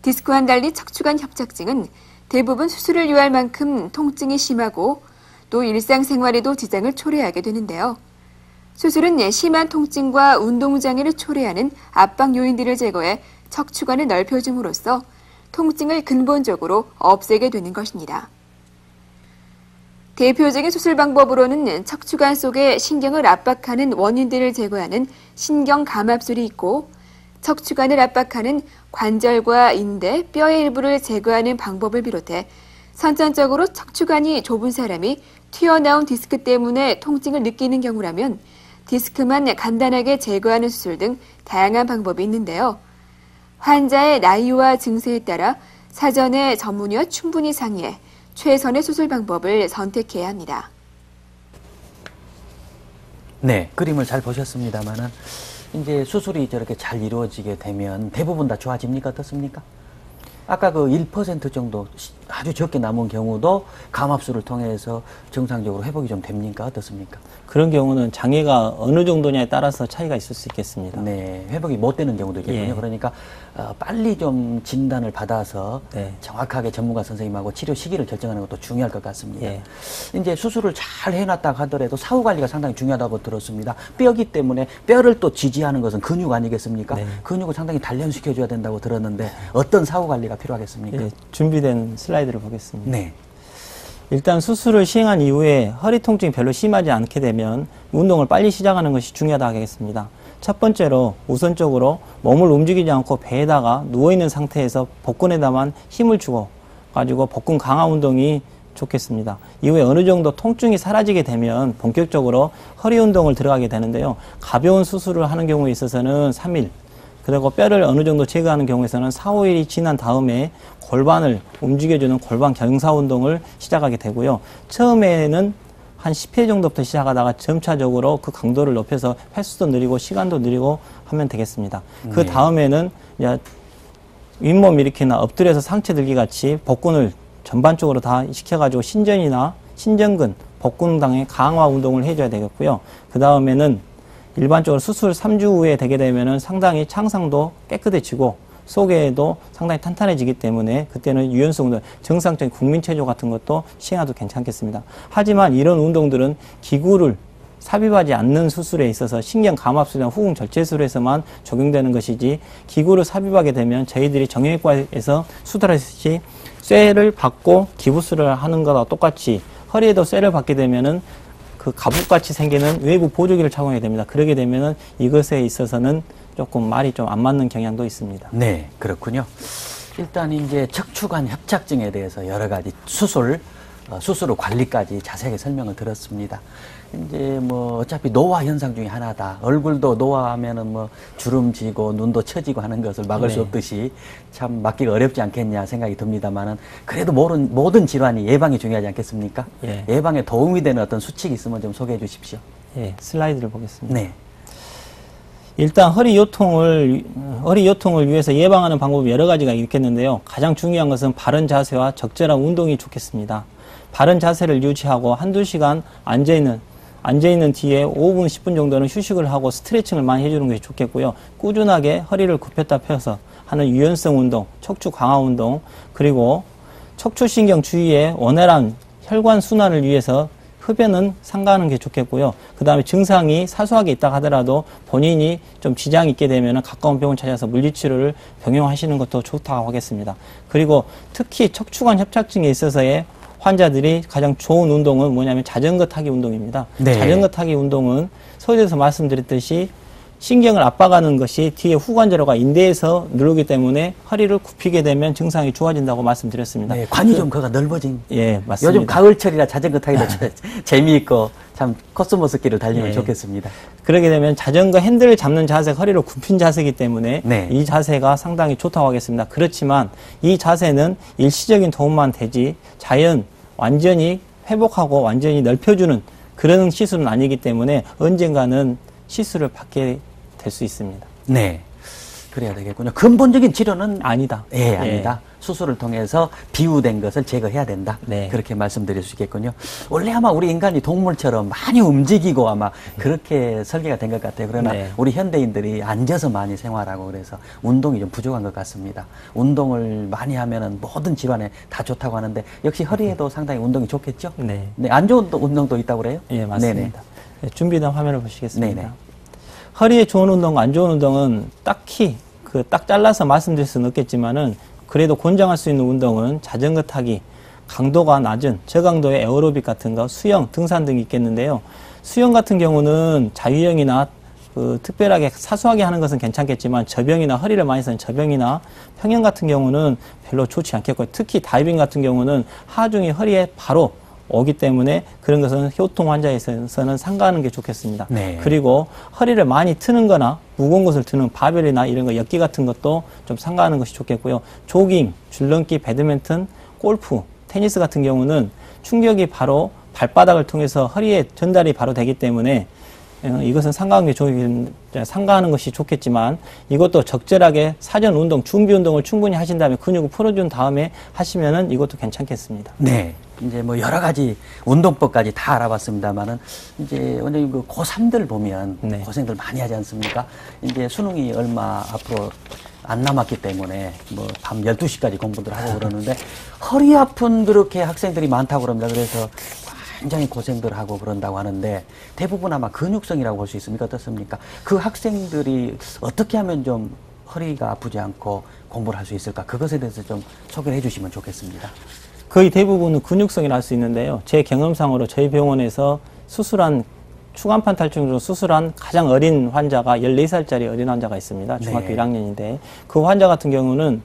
디스크와는 달리 척추관 협착증은 대부분 수술을 요할 만큼 통증이 심하고 또 일상생활에도 지장을 초래하게 되는데요. 수술은 심한 통증과 운동장애를 초래하는 압박 요인들을 제거해 척추관을 넓혀줌으로써 통증을 근본적으로 없애게 되는 것입니다. 대표적인 수술 방법으로는 척추관 속에 신경을 압박하는 원인들을 제거하는 신경 감압술이 있고 척추관을 압박하는 관절과 인대, 뼈의 일부를 제거하는 방법을 비롯해 선천적으로 척추관이 좁은 사람이 튀어나온 디스크 때문에 통증을 느끼는 경우라면 디스크만 간단하게 제거하는 수술 등 다양한 방법이 있는데요. 환자의 나이와 증세에 따라 사전에 전문의와 충분히 상의해 최선의 수술 방법을 선택해야 합니다. 네, 그림을 잘 보셨습니다만은 이제 수술이 저렇게 잘 이루어지게 되면 대부분 다 좋아집니까? 어떻습니까? 아까 그 1% 정도 아주 적게 남은 경우도 감압술을 통해서 정상적으로 회복이 좀 됩니까? 어떻습니까? 그런 경우는 장애가 어느 정도냐에 따라서 차이가 있을 수 있겠습니다. 네, 회복이 못 되는 경우도 있겠군요. 예. 그러니까 빨리 좀 진단을 받아서 네. 정확하게 전문가 선생님하고 치료 시기를 결정하는 것도 중요할 것 같습니다. 예. 이제 수술을 잘 해놨다고 하더라도 사후 관리가 상당히 중요하다고 들었습니다. 뼈기 때문에 뼈를 또 지지하는 것은 근육 아니겠습니까? 네. 근육을 상당히 단련시켜줘야 된다고 들었는데 어떤 사후 관리가 필요하겠습니까? 예, 준비된 슬라이드를 보겠습니다. 네. 일단 수술을 시행한 이후에 허리 통증이 별로 심하지 않게 되면 운동을 빨리 시작하는 것이 중요하다고 하겠습니다. 첫 번째로 우선적으로 몸을 움직이지 않고 배에다가 누워있는 상태에서 복근에다만 힘을 주고 가지고 복근 강화 운동이 좋겠습니다. 이후에 어느 정도 통증이 사라지게 되면 본격적으로 허리 운동을 들어가게 되는데요. 가벼운 수술을 하는 경우에 있어서는 3일, 그리고 뼈를 어느 정도 제거하는 경우에서는 4, 5일이 지난 다음에 골반을 움직여주는 골반 경사 운동을 시작하게 되고요. 처음에는 한 10회 정도부터 시작하다가 점차적으로 그 강도를 높여서 횟수도 느리고 시간도 느리고 하면 되겠습니다. 그 다음에는 이제 윗몸 일으키나 엎드려서 상체 들기 같이 복근을 전반적으로 다 시켜가지고 신전이나 신전근, 복근당의 강화 운동을 해줘야 되겠고요. 그 다음에는 일반적으로 수술 3주 후에 되게 되면은 상당히 창상도 깨끗해지고 속에도 상당히 탄탄해지기 때문에 그때는 유연성 운동, 정상적인 국민체조 같은 것도 시행해도 괜찮겠습니다. 하지만 이런 운동들은 기구를 삽입하지 않는 수술에 있어서 신경 감압술이나 후궁 절제술에서만 적용되는 것이지 기구를 삽입하게 되면 저희들이 정형외과에서 수술하듯이 쇠를 받고 기부술을 하는 거와 똑같이 허리에도 쇠를 받게 되면은 그 가죽같이 생기는 외부 보조기를 착용해야 됩니다. 그러게 되면은 이것에 있어서는 조금 말이 좀 안 맞는 경향도 있습니다. 네, 그렇군요. 일단 이제 척추관 협착증에 대해서 여러 가지 수술 후 관리까지 자세하게 설명을 들었습니다. 이제 뭐 어차피 노화 현상 중에 하나다. 얼굴도 노화하면은 뭐 주름 지고 눈도 처지고 하는 것을 막을 수 없듯이 참 막기가 어렵지 않겠냐 생각이 듭니다만은 그래도 모든 질환이 예방이 중요하지 않겠습니까? 예. 예방에 도움이 되는 어떤 수칙이 있으면 좀 소개해 주십시오. 예, 슬라이드를 보겠습니다. 네. 일단 허리 요통을 위해서 예방하는 방법이 여러 가지가 있겠는데요. 가장 중요한 것은 바른 자세와 적절한 운동이 좋겠습니다. 바른 자세를 유지하고 한두 시간 앉아있는 뒤에 5분, 10분 정도는 휴식을 하고 스트레칭을 많이 해주는 것이 좋겠고요. 꾸준하게 허리를 굽혔다 펴서 하는 유연성 운동, 척추 강화 운동, 그리고 척추신경 주위에 원활한 혈관 순환을 위해서 흡연은 삼가하는 게 좋겠고요. 그 다음에 증상이 사소하게 있다 하더라도 본인이 좀 지장이 있게 되면 가까운 병원 찾아서 물리치료를 병용하시는 것도 좋다고 하겠습니다. 그리고 특히 척추관 협착증에 있어서의 환자들이 가장 좋은 운동은 뭐냐면 자전거 타기 운동입니다. 네. 자전거 타기 운동은 서두에서 말씀드렸듯이 신경을 압박하는 것이 뒤에 후관절과 인대에서 누르기 때문에 허리를 굽히게 되면 증상이 좋아진다고 말씀드렸습니다. 네, 관이 좀 거가 넓어진. 예, 맞습니다. 요즘 가을철이라 자전거 타기도 재미있고 참 코스모스길을 달리면 예. 좋겠습니다. 그러게 되면 자전거 핸들을 잡는 자세가 허리를 굽힌 자세이기 때문에 네. 이 자세가 상당히 좋다고 하겠습니다. 그렇지만 이 자세는 일시적인 도움만 되지 완전히 회복하고 완전히 넓혀주는 그런 시술은 아니기 때문에 언젠가는 시술을 받게 될 수 있습니다. 네. 그래야 되겠군요. 근본적인 치료는 아니다. 예, 아니다. 수술을 통해서 비우된 것을 제거해야 된다. 네. 그렇게 말씀드릴 수 있겠군요. 원래 아마 우리 인간이 동물처럼 많이 움직이고 아마 그렇게 설계가 된 것 같아요. 그러나 네. 우리 현대인들이 앉아서 많이 생활하고 그래서 운동이 좀 부족한 것 같습니다. 운동을 많이 하면은 모든 질환에 다 좋다고 하는데 역시 허리에도 상당히 운동이 좋겠죠? 네. 네, 안 좋은 운동도 있다고 그래요? 예, 맞습니다. 네, 준비된 화면을 보시겠습니다. 네네. 허리에 좋은 운동과 안 좋은 운동은 딱히 딱 잘라서 말씀드릴 수는 없겠지만은 그래도 권장할 수 있는 운동은 자전거 타기, 강도가 낮은 저강도의 에어로빅 같은 거, 수영, 등산 등이 있겠는데요. 수영 같은 경우는 자유형이나 특별하게 사소하게 하는 것은 괜찮겠지만 저병이나 허리를 많이 쓰는 저병이나 평형 같은 경우는 별로 좋지 않겠고 특히 다이빙 같은 경우는 하중이 허리에 바로 오기 때문에 그런 것은 효통 환자에서는 삼가하는 게 좋겠습니다. 네. 그리고 허리를 많이 트는 거나 무거운 것을 드는 바벨이나 이런 거 엿기 같은 것도 좀 삼가하는 것이 좋겠고요. 조깅, 줄넘기, 배드민턴, 골프, 테니스 같은 경우는 충격이 바로 발바닥을 통해서 허리에 전달이 바로 되기 때문에 이것은 삼가하는 것이 좋겠지만 이것도 적절하게 사전 운동, 준비 운동을 충분히 하신 다음에 근육을 풀어준 다음에 하시면은 이것도 괜찮겠습니다. 네. 이제 뭐 여러 가지 운동법까지 다 알아봤습니다만은 이제 원장님 그 고3들 보면 네. 고생들 많이 하지 않습니까? 이제 수능이 얼마 앞으로 안 남았기 때문에 뭐 밤 12시까지 공부들 하고 그러는데 허리 아픈 그렇게 학생들이 많다고 그럽니다. 그래서 굉장히 고생들 하고 그런다고 하는데 대부분 아마 근육성이라고 볼 수 있습니까? 어떻습니까? 그 학생들이 어떻게 하면 좀 허리가 아프지 않고 공부를 할 수 있을까? 그것에 대해서 좀 소개를 해주시면 좋겠습니다. 거의 대부분은 근육성이 날 수 있는데요. 제 경험상으로 저희 병원에서 추간판 탈출으로 수술한 가장 어린 환자가 14살짜리 어린 환자가 있습니다. 중학교 네. 1학년인데 그 환자 같은 경우는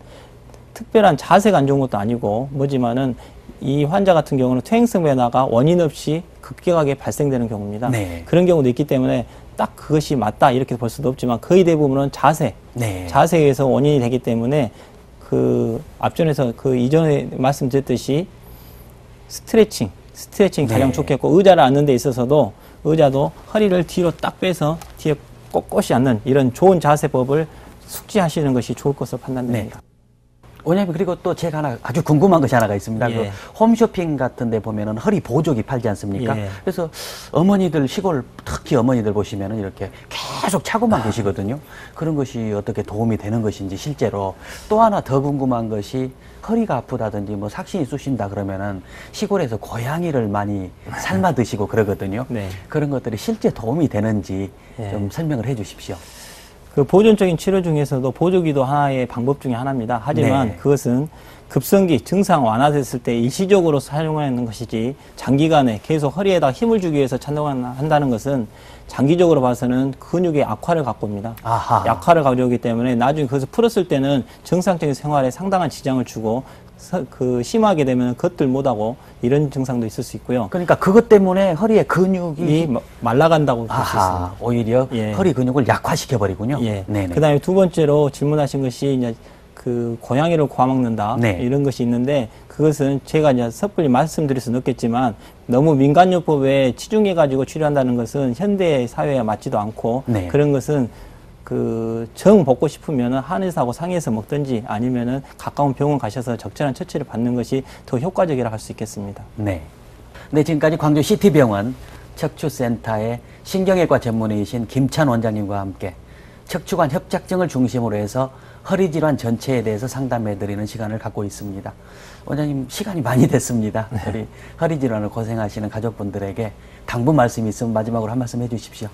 특별한 자세가 안 좋은 것도 아니고 뭐지만은 이 환자 같은 경우는 퇴행성 변화가 원인 없이 급격하게 발생되는 경우입니다. 네. 그런 경우도 있기 때문에 딱 그것이 맞다 이렇게 볼 수도 없지만 거의 대부분은 자세에 의해서 원인이 되기 때문에 앞전에서 이전에 말씀드렸듯이 스트레칭 가장 좋겠고 의자를 앉는 데 있어서도 의자도 허리를 뒤로 딱 빼서 뒤에 꼿꼿이 앉는 이런 좋은 자세법을 숙지하시는 것이 좋을 것으로 판단됩니다. 네. 원장님 그리고 또 제가 아주 궁금한 것이 하나가 있습니다. 예. 그 홈쇼핑 같은 데 보면은 허리 보조기 팔지 않습니까? 예. 그래서 어머니들 시골 특히 어머니들 보시면은 이렇게 계속 차고만 계시거든요. 그런 것이 어떻게 도움이 되는 것인지 실제로 또 하나 더 궁금한 것이 허리가 아프다든지 뭐 삭신이 쑤신다 그러면은 시골에서 고양이를 많이 삶아 드시고 그러거든요. 네. 그런 것들이 실제 도움이 되는지 예. 좀 설명을 해 주십시오. 그 보존적인 치료 중에서도 보조기도 하나의 방법 중에 하나입니다. 하지만 네. 그것은 급성기 증상 완화됐을 때 일시적으로 사용하는 것이지 장기간에 계속 허리에다 힘을 주기 위해서 찬동한다는 것은 장기적으로 봐서는 근육의 악화를 갖고 옵니다. 아하. 약화를 가져오기 때문에 나중에 그것을 풀었을 때는 정상적인 생활에 상당한 지장을 주고 심하게 되면 걷들 못하고 이런 증상도 있을 수 있고요. 그러니까 그것 때문에 허리의 근육이 말라간다고 볼 수 아하, 있습니다. 오히려 예. 허리 근육을 약화시켜 버리군요. 예. 네네. 그다음에 두 번째로 질문하신 것이 이제 그 고양이를 구아먹는다 네. 이런 것이 있는데 그것은 제가 이제 섣불리 말씀드릴 수는 없겠지만 너무 민간요법에 치중해 가지고 치료한다는 것은 현대 사회에 맞지도 않고 네. 그런 것은 그 정 먹고 싶으면은 한의사하고 상의해서 먹든지 아니면은 가까운 병원 가셔서 적절한 처치를 받는 것이 더 효과적이라 할 수 있겠습니다. 네. 네, 지금까지 광주 시티병원 척추센터의 신경외과 전문의이신 김찬 원장님과 함께 척추관 협착증을 중심으로 해서 허리 질환 전체에 대해서 상담해드리는 시간을 갖고 있습니다. 원장님, 시간이 많이 됐습니다. 우리 허리 질환을 고생하시는 가족분들에게 당부 말씀이 있으면 마지막으로 한 말씀 해주십시오.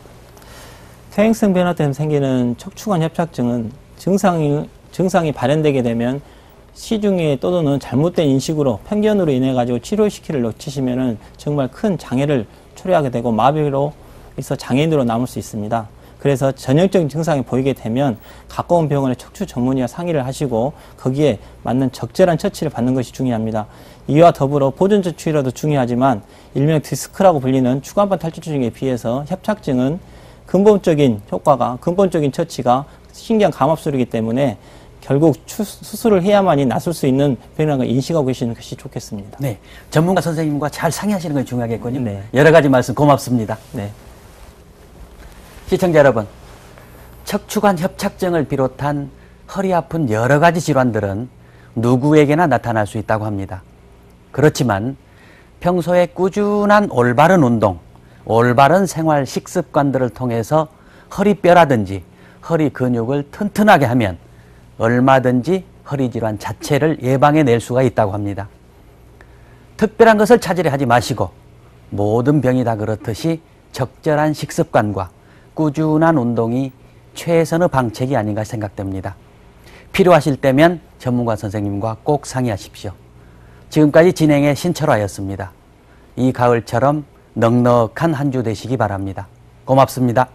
퇴행성 변화 때문에 생기는 척추관 협착증은 증상이 발현되게 되면 시중에 떠도는 잘못된 인식으로 편견으로 인해 가지고 치료시키를 놓치시면은 정말 큰 장애를 초래하게 되고 마비로 있어 장애인으로 남을 수 있습니다. 그래서 전형적인 증상이 보이게 되면 가까운 병원의 척추 전문의와 상의를 하시고 거기에 맞는 적절한 처치를 받는 것이 중요합니다. 이와 더불어 보존적 치료도 중요하지만 일명 디스크라고 불리는 추간판 탈출증에 비해서 협착증은 근본적인 처치가 신경 감압술이기 때문에 결국 수술을 해야만이 낫을 수 있는 병이라는 걸 인식하고 계시는 것이 좋겠습니다. 네. 전문가 선생님과 잘 상의하시는 게 중요하겠군요. 네. 여러 가지 말씀 고맙습니다. 네. 시청자 여러분, 척추관 협착증을 비롯한 허리 아픈 여러 가지 질환들은 누구에게나 나타날 수 있다고 합니다. 그렇지만 평소에 꾸준한 올바른 운동, 올바른 생활 식습관들을 통해서 허리뼈라든지 허리 근육을 튼튼하게 하면 얼마든지 허리 질환 자체를 예방해낼 수가 있다고 합니다. 특별한 것을 찾으려 하지 마시고 모든 병이 다 그렇듯이 적절한 식습관과 꾸준한 운동이 최선의 방책이 아닌가 생각됩니다. 필요하실 때면 전문가 선생님과 꼭 상의하십시오. 지금까지 진행의 신철화였습니다. 이 가을처럼 넉넉한 한 주 되시기 바랍니다. 고맙습니다.